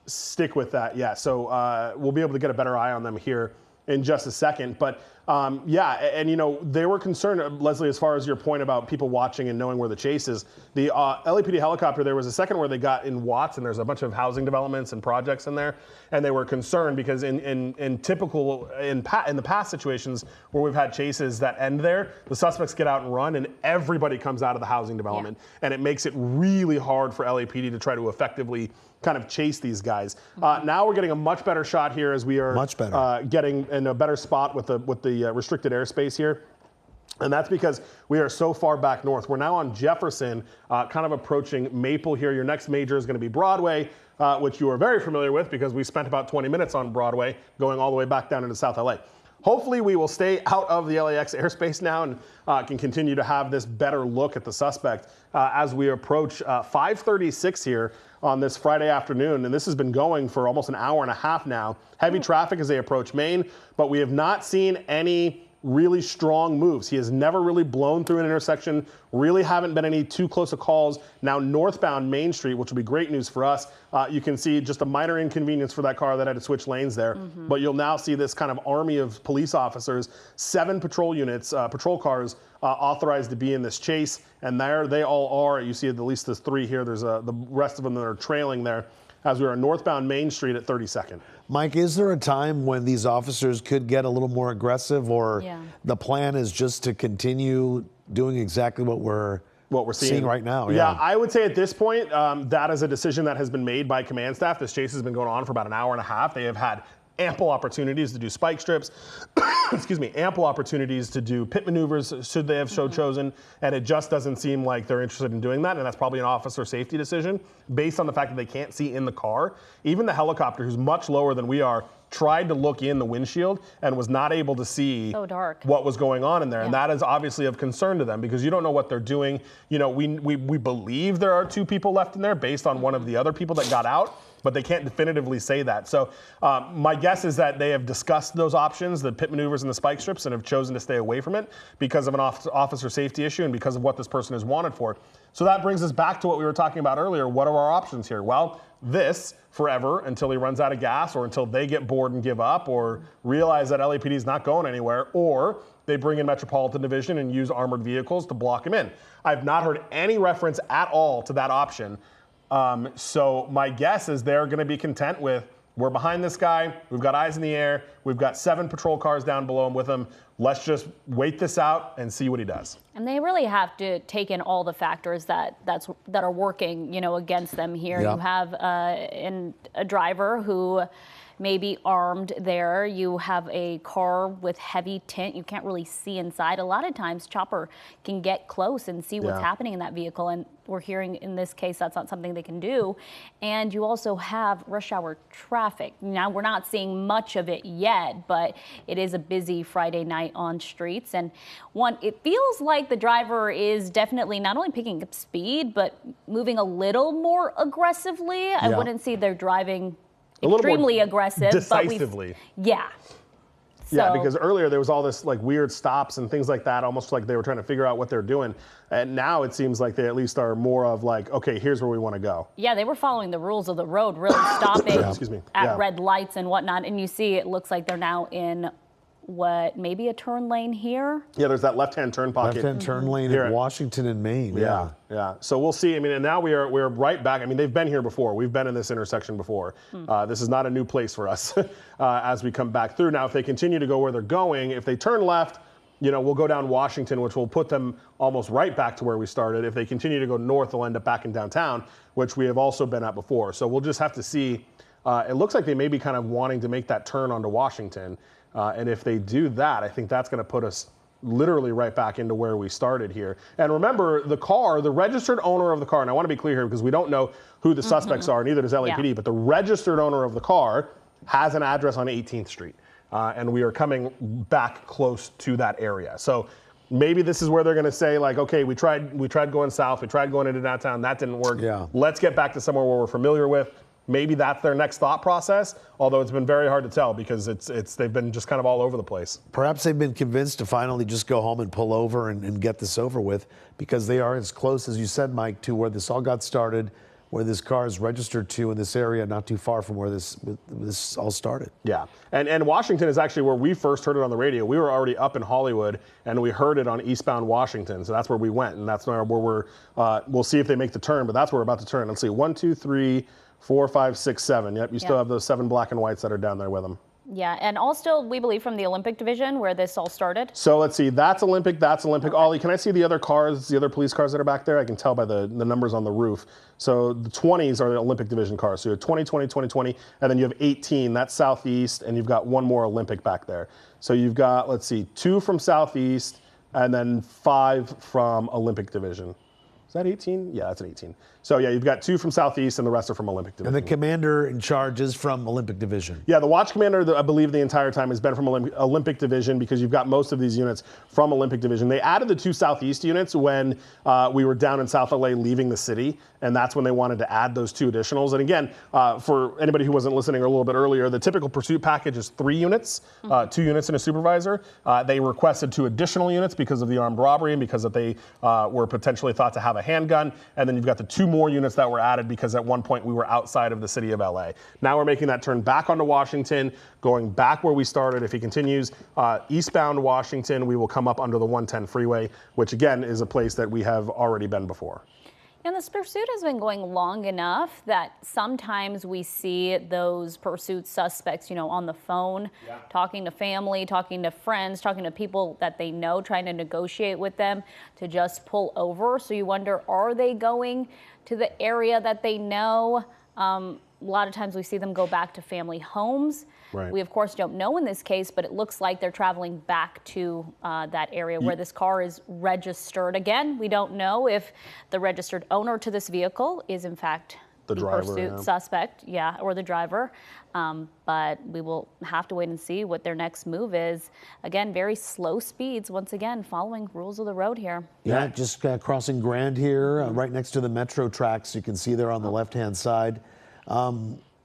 stick with that. Yeah, so we'll be able to get a better eye on them here in just a second. But yeah, and you know, they were concerned, Leslie, as far as your point about people watching and knowing where the chase is. The LAPD helicopter, there was a second where they got in Watts, and there's a bunch of housing developments and projects in there, and they were concerned because in the past situations where we've had chases that end there, the suspects get out and run, and everybody comes out of the housing development, and it makes it really hard for LAPD to try to effectively kind of chase these guys. Now we're getting a much better shot here as we are getting in a better spot with the restricted airspace here. And that's because we are so far back north. We're now on Jefferson, kind of approaching Maple here. Your next major is going to be Broadway, which you are very familiar with because we spent about 20 minutes on Broadway going all the way back down into South LA. Hopefully we will stay out of the LAX airspace now and can continue to have this better look at the suspect as we approach 5:36 here on this Friday afternoon. And this has been going for almost an hour and a half now. Heavy traffic as they approach Maine, but we have not seen any really strong moves. He has never really blown through an intersection, really haven't been any too close of calls. Now northbound Main Street, which will be great news for us. You can see just a minor inconvenience for that car that had to switch lanes there. But you'll now see this kind of army of police officers, 7 patrol units, patrol cars authorized to be in this chase. And there they all are. You see at least there's 3 here. There's the rest of them that are trailing there as we are northbound Main Street at 32nd. Mike, is there a time when these officers could get a little more aggressive, or the plan is just to continue doing exactly what we're seeing right now? Yeah, I would say at this point, that is a decision that has been made by command staff. This chase has been going on for about an hour and a half. They have had ample opportunities to do spike strips, excuse me, ample opportunities to do pit maneuvers should they have so chosen, and it just doesn't seem like they're interested in doing that, and that's probably an officer safety decision based on the fact that they can't see in the car. Even the helicopter, who's much lower than we are, tried to look in the windshield and was not able to see what was going on in there. And that is obviously of concern to them because you don't know what they're doing. You know, we believe there are 2 people left in there based on one of the other people that got out, but they can't definitively say that. So my guess is that they have discussed those options, the pit maneuvers and the spike strips, and have chosen to stay away from it because of an officer safety issue and because of what this person is wanted for. So that brings us back to what we were talking about earlier. What are our options here? Well, this forever until he runs out of gas or until they get bored and give up or realize that LAPD is not going anywhere, or they bring in Metropolitan Division and use armored vehicles to block him in. I've not heard any reference at all to that option. So my guess is they're going to be content with, we're behind this guy, we've got eyes in the air, we've got 7 patrol cars down below him with him. Let's just wait this out and see what he does. And they really have to take in all the factors that are working, against them here. You have a driver who may be armed there. You have a car with heavy tint. You can't really see inside. A lot of times Chopper can get close and see what's happening in that vehicle. And we're hearing in this case that's not something they can do. And you also have rush hour traffic. Now we're not seeing much of it yet, but it is a busy Friday night on streets. And it feels like the driver is definitely not only picking up speed, but moving a little more aggressively. I wouldn't say they're driving extremely aggressive, decisively. Yeah, because earlier there was all this like weird stops and things like that, almost like they were trying to figure out what they're doing. And now it seems like they at least are more of like, okay, here's where we want to go. Yeah, they were following the rules of the road, really stopping at red lights and whatnot. And you see, it looks like they're now in maybe a turn lane here? Yeah, there's that left-hand turn pocket. Left-hand turn lane in Washington and Maine. Yeah. So we'll see. I mean, and now we're right back. I mean, they've been here before. We've been in this intersection before. This is not a new place for us as we come back through. Now, if they continue to go where they're going, if they turn left, we'll go down Washington, which will put them almost right back to where we started. If they continue to go north, they'll end up back in downtown, which we have also been at before. So we'll just have to see. It looks like they may be kind of wanting to make that turn onto Washington. And if they do that, I think that's going to put us literally right back into where we started here. And remember, the car, the registered owner of the car, and I want to be clear here because we don't know who the suspects are, neither does LAPD, but the registered owner of the car has an address on 18th Street. And we are coming back close to that area. So maybe this is where they're going to say, like, okay, we tried going south, we tried going into downtown, that didn't work. Yeah. Let's get back to somewhere where we're familiar with. Maybe that's their next thought process, although it's been very hard to tell because they've been just kind of all over the place. Perhaps they've been convinced to finally just go home and pull over and get this over with, because they are as close, as you said, Mike, to where this all got started, where this car is registered to in this area, not too far from where this all started. Yeah, and Washington is actually where we first heard it on the radio. We were already up in Hollywood, and we heard it on eastbound Washington, so that's where we went, and that's where we'll see if they make the turn, but that's where we're about to turn. Let's see, 1, 2, 3, 4, 5, 6, 7. Yep, you still have those 7 black and whites that are down there with them. Yeah, and all still, we believe, from the Olympic division where this all started. So let's see, that's Olympic, that's Olympic. Okay. Ollie, can I see the other cars, the other police cars that are back there? I can tell by the numbers on the roof. So the 20s are the Olympic division cars. So you have 20, 20, 20, 20, and then you have 18, that's Southeast, and you've got one more Olympic back there. So you've got, let's see, 2 from Southeast, and then 5 from Olympic division. Is that 18? Yeah, that's an 18. So yeah, you've got 2 from Southeast and the rest are from Olympic Division. And the commander in charge is from Olympic Division. Yeah, the watch commander, I believe the entire time has been from Olympic Division, because you've got most of these units from Olympic Division. They added the 2 Southeast units when we were down in South LA leaving the city, and that's when they wanted to add those 2 additionals. And again, for anybody who wasn't listening a little bit earlier, the typical pursuit package is 3 units, 2 units and a supervisor. They requested 2 additional units because of the armed robbery and because that they were potentially thought to have a handgun. And then you've got the 2 more units that were added because at one point we were outside of the city of LA. Now we're making that turn back onto Washington, going back where we started. If he continues eastbound Washington, we will come up under the 110 freeway, which again is a place that we have already been before. And this pursuit has been going long enough that sometimes we see those pursuit suspects, on the phone, talking to family, talking to friends, talking to people that they know, trying to negotiate with them to just pull over. So you wonder, are they going to the area that they know? A lot of times we see them go back to family homes. Right. We, of course, don't know in this case, but it looks like they're traveling back to that area where this car is registered. Again, we don't know if the registered owner to this vehicle is, in fact, the driver, pursuit suspect, or the driver. But we will have to wait and see what their next move is. Again, very slow speeds, once again, following rules of the road here. Yeah, just crossing Grand here, right next to the metro tracks. You can see there on the left-hand side.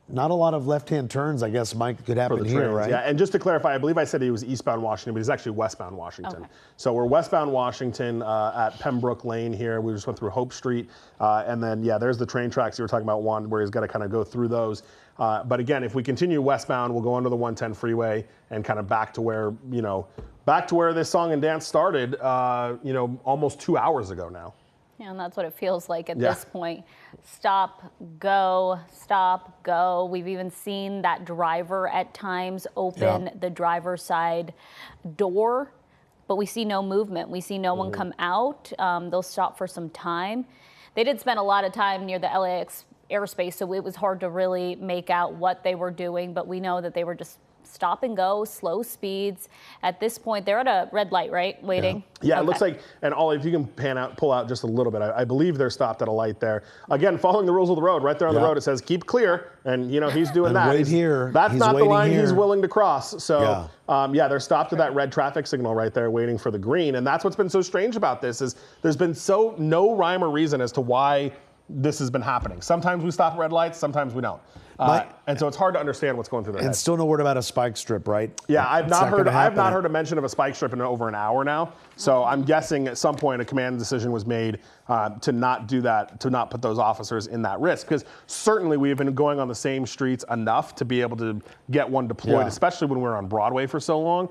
Not a lot of left-hand turns, I guess, Mike, could happen here, right? Yeah, and just to clarify, I believe I said he was eastbound Washington, but he's actually westbound Washington. Okay. So we're westbound Washington at Pembroke Lane here. We just went through Hope Street. And then, there's the train tracks you were talking about, Juan, where he's got to kind of go through those. But again, if we continue westbound, we'll go under the 110 freeway and kind of back to where, back to where this song and dance started, almost 2 hours ago now. Yeah, and that's what it feels like at this point. Stop, go, stop, go. We've even seen that driver at times open the driver's side door, but we see no movement. We see no one come out. They'll stop for some time. They did spend a lot of time near the LAX airspace, so it was hard to really make out what they were doing, but we know that they were just stop and go, slow speeds. At this point, they're at a red light, right? Waiting. Yeah, it looks like, and Ollie, if you can pull out just a little bit, I believe they're stopped at a light there. Again, following the rules of the road, right there on the road, it says keep clear, and he's doing that. Wait here. That's not the line he's willing to cross. So they're stopped at that red traffic signal right there, waiting for the green. And that's what's been so strange about this is there's been no rhyme or reason as to why this has been happening. Sometimes we stop at red lights, sometimes we don't. And so it's hard to understand what's going through their head. And still no word about a spike strip, right? Yeah, I've not heard a mention of a spike strip in over an hour now. So I'm guessing at some point a command decision was made to not do that, to not put those officers in that risk. Because certainly we've been going on the same streets enough to be able to get one deployed, especially when we were on Broadway for so long.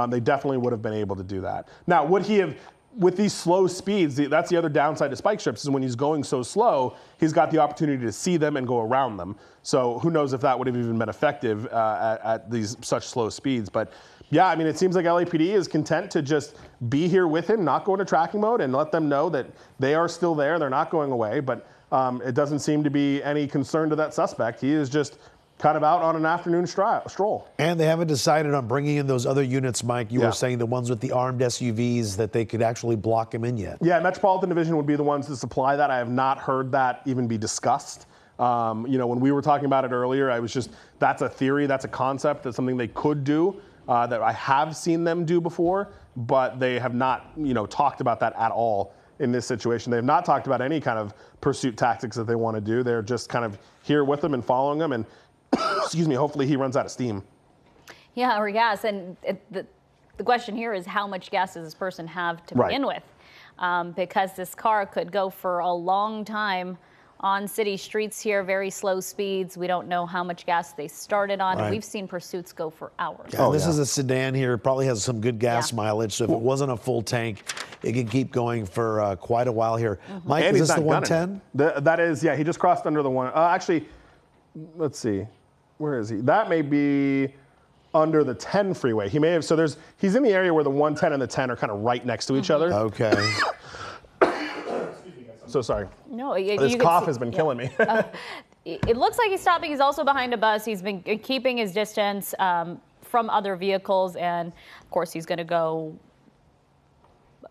They definitely would have been able to do that. Now, would he have? With these slow speeds, that's the other downside to spike strips is when he's going so slow, he's got the opportunity to see them and go around them. So who knows if that would have even been effective at these such slow speeds. But yeah, I mean, it seems like LAPD is content to just be here with him, not go into tracking mode, and let them know that they are still there. They're not going away. But it doesn't seem to be any concern to that suspect. He is just kind of out on an afternoon stroll. And they haven't decided on bringing in those other units, Mike. You were saying the ones with the armed SUVs, that they could actually block him in yet. Yeah, Metropolitan Division would be the ones to supply that. I have not heard that even be discussed. When we were talking about it earlier, that's a theory, that's a concept, that's something they could do, that I have seen them do before, but they have not, talked about that at all in this situation. They have not talked about any kind of pursuit tactics that they want to do. They're just kind of here with them and following them, and excuse me, hopefully he runs out of steam. Yeah, or gas. And the question here is, how much gas does this person have to begin with? Because this car could go for a long time on city streets here, very slow speeds. We don't know how much gas they started on. And we've seen pursuits go for hours. Yeah, this is a sedan here. It probably has some good gas mileage. So if it wasn't a full tank, it could keep going for quite a while here. Mike, And is he's this the not 110? That is, yeah, he just crossed under the one. Actually, let's see. Where is he? That may be under the 10 freeway. He may have, he's in the area where the 110 and the 10 are kind of right next to each other. Okay. So sorry. No, this cough has been killing me. It looks like he's stopping. He's also behind a bus. He's been keeping his distance from other vehicles. And of course, he's going to go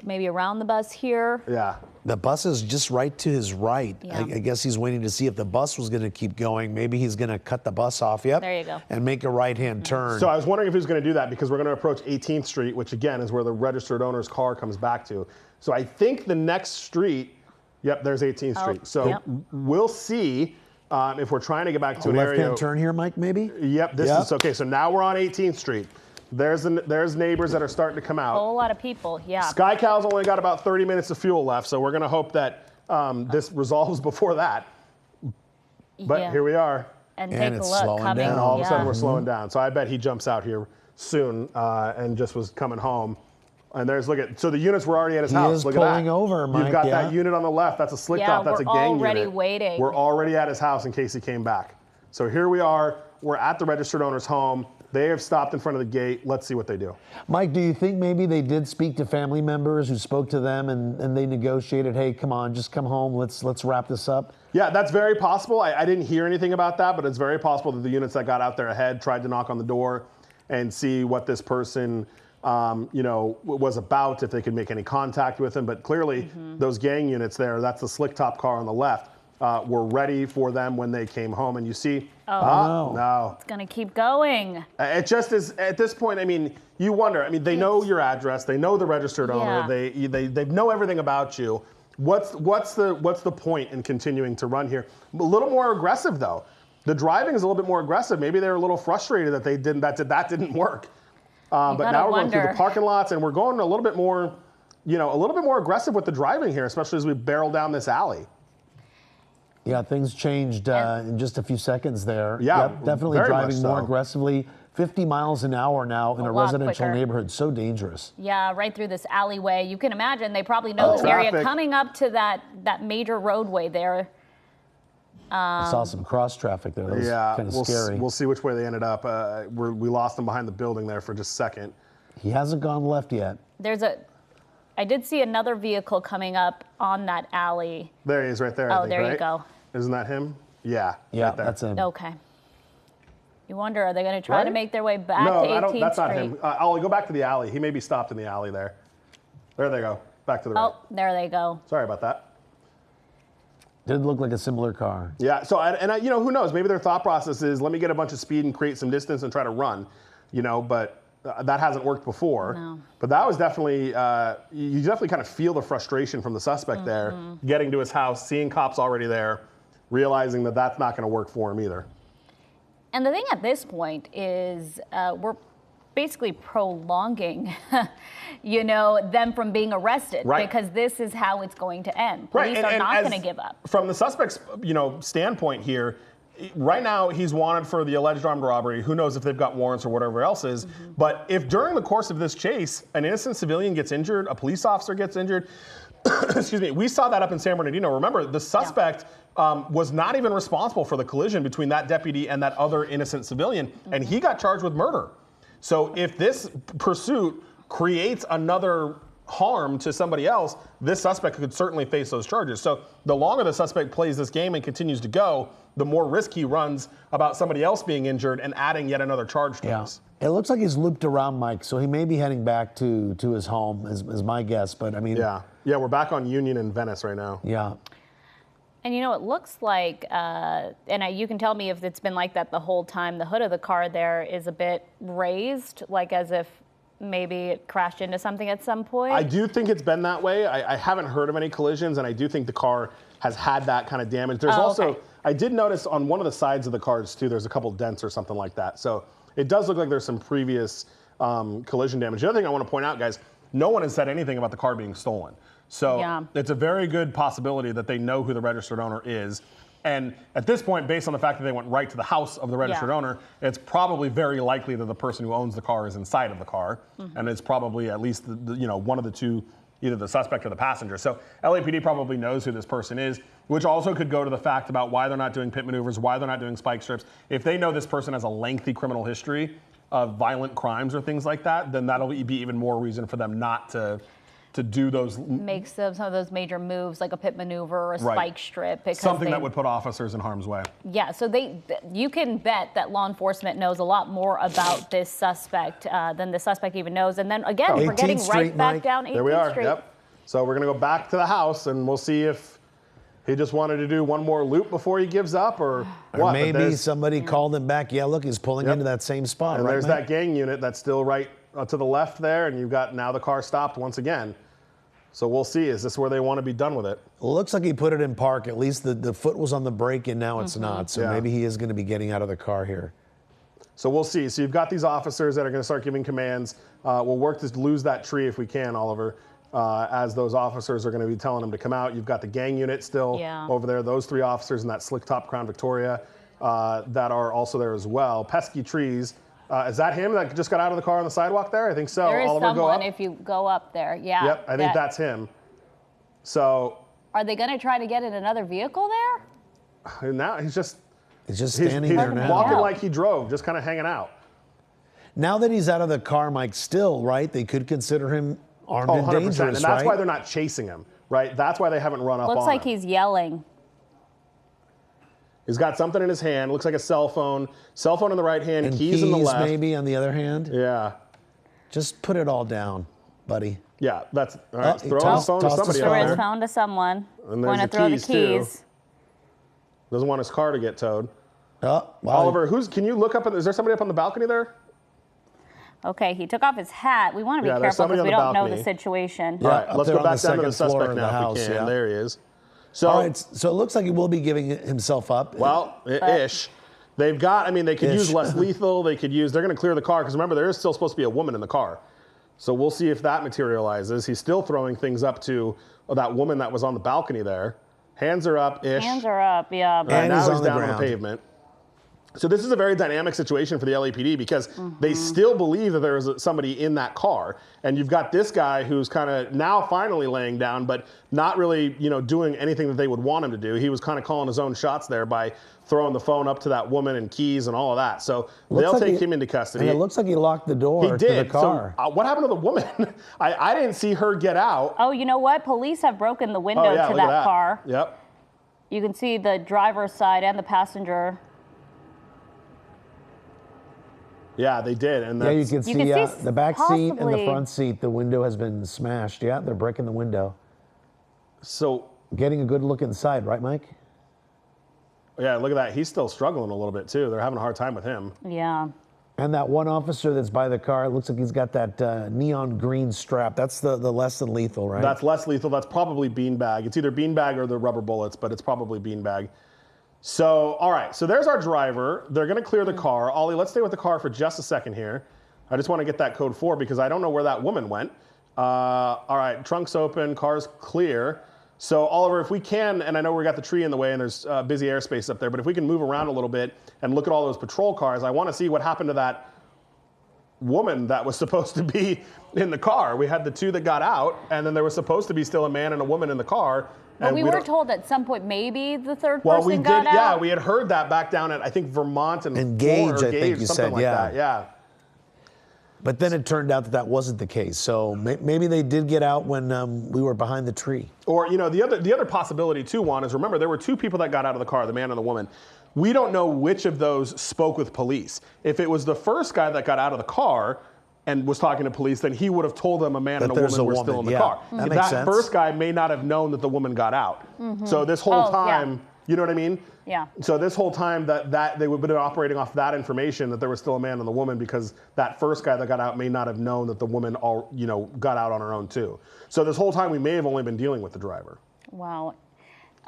maybe around the bus here. Yeah. The bus is just right to his right. I guess he's waiting to see if the bus was going to keep going. Maybe he's going to cut the bus off. Yep. There you go. And make a right-hand turn. So I was wondering if he was going to do that, because we're going to approach 18th Street, which again is where the registered owner's car comes back to. So I think the next street, yep, there's 18th Street. So we'll see if we're trying to get back to an area. Left-hand turn here, Mike, maybe? Yep, this is okay. So now we're on 18th Street. There's neighbors that are starting to come out. A whole lot of people, Sky Cal's only got about 30 minutes of fuel left, so we're going to hope that this resolves before that. But here we are. And take a look. Coming, and all of a sudden we're slowing down. So I bet he jumps out here soon and just was coming home. And so the units were already at his house. Look at that. Pulling over, Mike. You've got that unit on the left. That's a slick top. That's a gang unit. We're already waiting. We're already at his house in case he came back. So here we are. We're at the registered owner's home. They have stopped in front of the gate. Let's see what they do. Mike, do you think maybe they did speak to family members who spoke to them and they negotiated, hey, come on, just come home. Let's wrap this up? Yeah, that's very possible. I didn't hear anything about that, but it's very possible that the units that got out there ahead tried to knock on the door and see what this person was about, if they could make any contact with him. But clearly, those gang units there, that's the slick top car on the left, were ready for them when they came home. And you see, no. It's going to keep going. It just is, at this point, I mean, you wonder. I mean, they know your address. They know the registered owner. They know everything about you. What's the point in continuing to run here? A little more aggressive, though. The driving is a little bit more aggressive. Maybe they're a little frustrated that that didn't work. But now we're going through the parking lots, and we're going a little bit more, aggressive with the driving here, especially as we barrel down this alley. Yeah, things changed in just a few seconds there. Yeah, definitely driving more aggressively. 50 miles an hour now in a residential neighborhood. So dangerous. Yeah, right through this alleyway. You can imagine they probably know this area coming up to that major roadway there. I saw some cross traffic there. That was kind of scary. We'll see which way they ended up. We lost them behind the building there for just a second. He hasn't gone left yet. I did see another vehicle coming up on that alley. There he is right there. Oh, I think, there you go. Isn't that him? Yeah. Yeah, right there. that's him. Okay. You wonder, are they going to try to make their way back to 18th Street? That's not him. I'll go back to the alley. He may be stopped in the alley there. There they go. Back to the right. Oh, there they go. Sorry about that. Did look like a similar car. Yeah. So, who knows? Maybe their thought process is, let me get a bunch of speed and create some distance and try to run. But that hasn't worked before. No. But that was definitely, you definitely kind of feel the frustration from the suspect there, getting to his house, seeing cops already there, realizing that that's not going to work for him either. And the thing at this point is we're basically prolonging, them from being arrested, because this is how it's going to end. Police are not going to give up. From the suspect's, standpoint here, right now he's wanted for the alleged armed robbery. Who knows if they've got warrants or whatever else is. But if during the course of this chase, an innocent civilian gets injured, a police officer gets injured, excuse me, we saw that up in San Bernardino. Remember, the suspect was not even responsible for the collision between that deputy and that other innocent civilian, and he got charged with murder. So if this pursuit creates another harm to somebody else, this suspect could certainly face those charges. So the longer the suspect plays this game and continues to go, the more risk he runs about somebody else being injured and adding yet another charge to this. It looks like he's looped around, Mike, so he may be heading back to his home, is my guess. But I mean, yeah, we're back on Union in Venice right now. Yeah. And you know, it looks like, you can tell me if it's been like that the whole time. The hood of the car there is a bit raised, like as if maybe it crashed into something at some point. I do think it's been that way. I haven't heard of any collisions, and I do think the car has had that kind of damage. There's also, okay. I did notice on one of the sides of the cars too, there's a couple dents or something like that. So it does look like there's some previous collision damage. The other thing I want to point out, guys, no one has said anything about the car being stolen. So it's a very good possibility that they know who the registered owner is. And at this point, based on the fact that they went right to the house of the registered owner, it's probably very likely that the person who owns the car is inside of the car. And it's probably at least one of the two, either the suspect or the passenger. So LAPD probably knows who this person is, which also could go to the fact about why they're not doing pit maneuvers, why they're not doing spike strips. If they know this person has a lengthy criminal history of violent crimes or things like that, then that'll be even more reason for them not to do those. Make some of those major moves like a pit maneuver or a spike strip. Something that would put officers in harm's way. Yeah, so you can bet that law enforcement knows a lot more about this suspect than the suspect even knows. And then again, we're getting right back down 18th Street. There we are, yep. So we're gonna go back to the house and we'll see if he just wanted to do one more loop before he gives up or what. Or maybe somebody called him back. Yeah, look, he's pulling into that same spot. And right, there's Mike? that gang unit that's still right to the left there, and you've got now the car stopped once again. So we'll see, is this where they want to be done with it? Well, it looks like he put it in park. At least the foot was on the brake and now it's not. So maybe he is going to be getting out of the car here. So we'll see. So you've got these officers that are going to start giving commands. We'll work to lose that tree if we can, Oliver, as those officers are going to be telling them to come out. You've got the gang unit still over there. Those 3 officers in that slick top Crown Victoria that are also there as well. Pesky trees. Is that him that just got out of the car on the sidewalk there? I think so. There is Oliver, someone go up. if you go up there. Yeah. Yep, I think that's him. So. Are they going to try to get in another vehicle there? Now he's just standing there now. He's walking like he drove, just kind of hanging out. Now that he's out of the car, Mike, still, right, they could consider him armed and 100%. dangerous, And that's why they're not chasing him, right? That's why they haven't run up on him. Looks like he's yelling. He's got something in his hand. Looks like a cell phone. Cell phone in the right hand, and keys in the left. Maybe on the other hand. Yeah. Just put it all down, buddy. Yeah, that's all right. Throw his phone to somebody. Throw his phone to someone. And there's Want to throw the keys. Too. Doesn't want his car to get towed. Oh, wow. Oliver, can you look up? Is there somebody up on the balcony there? Okay, he took off his hat. We want to be careful because we don't know the situation. All right, let's go back down to the suspect now if we can. Yeah. There he is. So, all right, so it looks like he will be giving himself up. Well, ish. They've got, they could use less lethal. They're going to clear the car because remember, there is still supposed to be a woman in the car. So we'll see if that materializes. He's still throwing things up to that woman that was on the balcony there. Hands are up-ish. Hands are up, yeah. And now he's down on the pavement. So this is a very dynamic situation for the LAPD because they still believe that there is somebody in that car. And you've got this guy who's kind of now finally laying down, but not really, doing anything that they would want him to do. He was kind of calling his own shots there by throwing the phone up to that woman and keys and all of that. So they'll take him into custody. And it looks like he locked the door to the car. So, what happened to the woman? I didn't see her get out. Oh, you know what? Police have broken the window to that car. Yep. You can see the driver's side and the passenger. Yeah, they did. And yeah, you can see the back seat and the front seat. The window has been smashed. Yeah, they're breaking the window. So getting a good look inside, right, Mike? Yeah, look at that. He's still struggling a little bit, too. They're having a hard time with him. Yeah. And that one officer that's by the car, it looks like he's got that neon green strap. That's the less than lethal, right? That's less lethal. That's probably beanbag. It's either beanbag or the rubber bullets, but it's probably beanbag. So, all right. So there's our driver. They're going to clear the car. Ollie, let's stay with the car for just a second here. I just want to get that code 4 because I don't know where that woman went. All right. Trunks open. Car's clear. So, Oliver, if we can, and I know we got the tree in the way and there's busy airspace up there, but if we can move around a little bit and look at all those patrol cars, I want to see what happened to that woman that was supposed to be in the car. We had the 2 that got out, and then there was supposed to be still a man and a woman in the car. But we were told at some point maybe the third person got out. Yeah, we had heard that back down at, I think, Vermont and Gage, I think you something said, like that. Yeah. But then it turned out that that wasn't the case. So maybe they did get out when we were behind the tree. Or, you know, the other possibility too, Juan, is remember there were two people that got out of the car, the man and the woman. We don't know which of those spoke with police. If it was the first guy that got out of the car and was talking to police, then he would have told them a man and a woman were still in the car. That makes sense. First guy may not have known that the woman got out. So this whole time, you know what I mean? Yeah. So this whole time that they would have been operating off that information that there was still a man and the woman, because that first guy that got out may not have known that the woman got out on her own too. So this whole time we may have only been dealing with the driver. Wow.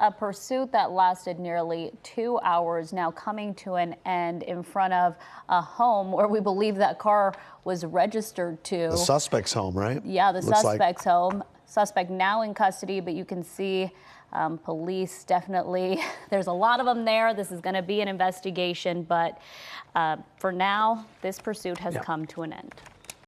A pursuit that lasted nearly 2 hours now coming to an end in front of a home where we believe that car was registered to. The suspect's home, right? Yeah, the suspect's home. Suspect now in custody, but you can see police definitely, there's a lot of them there. This is going to be an investigation, but for now, this pursuit has come to an end.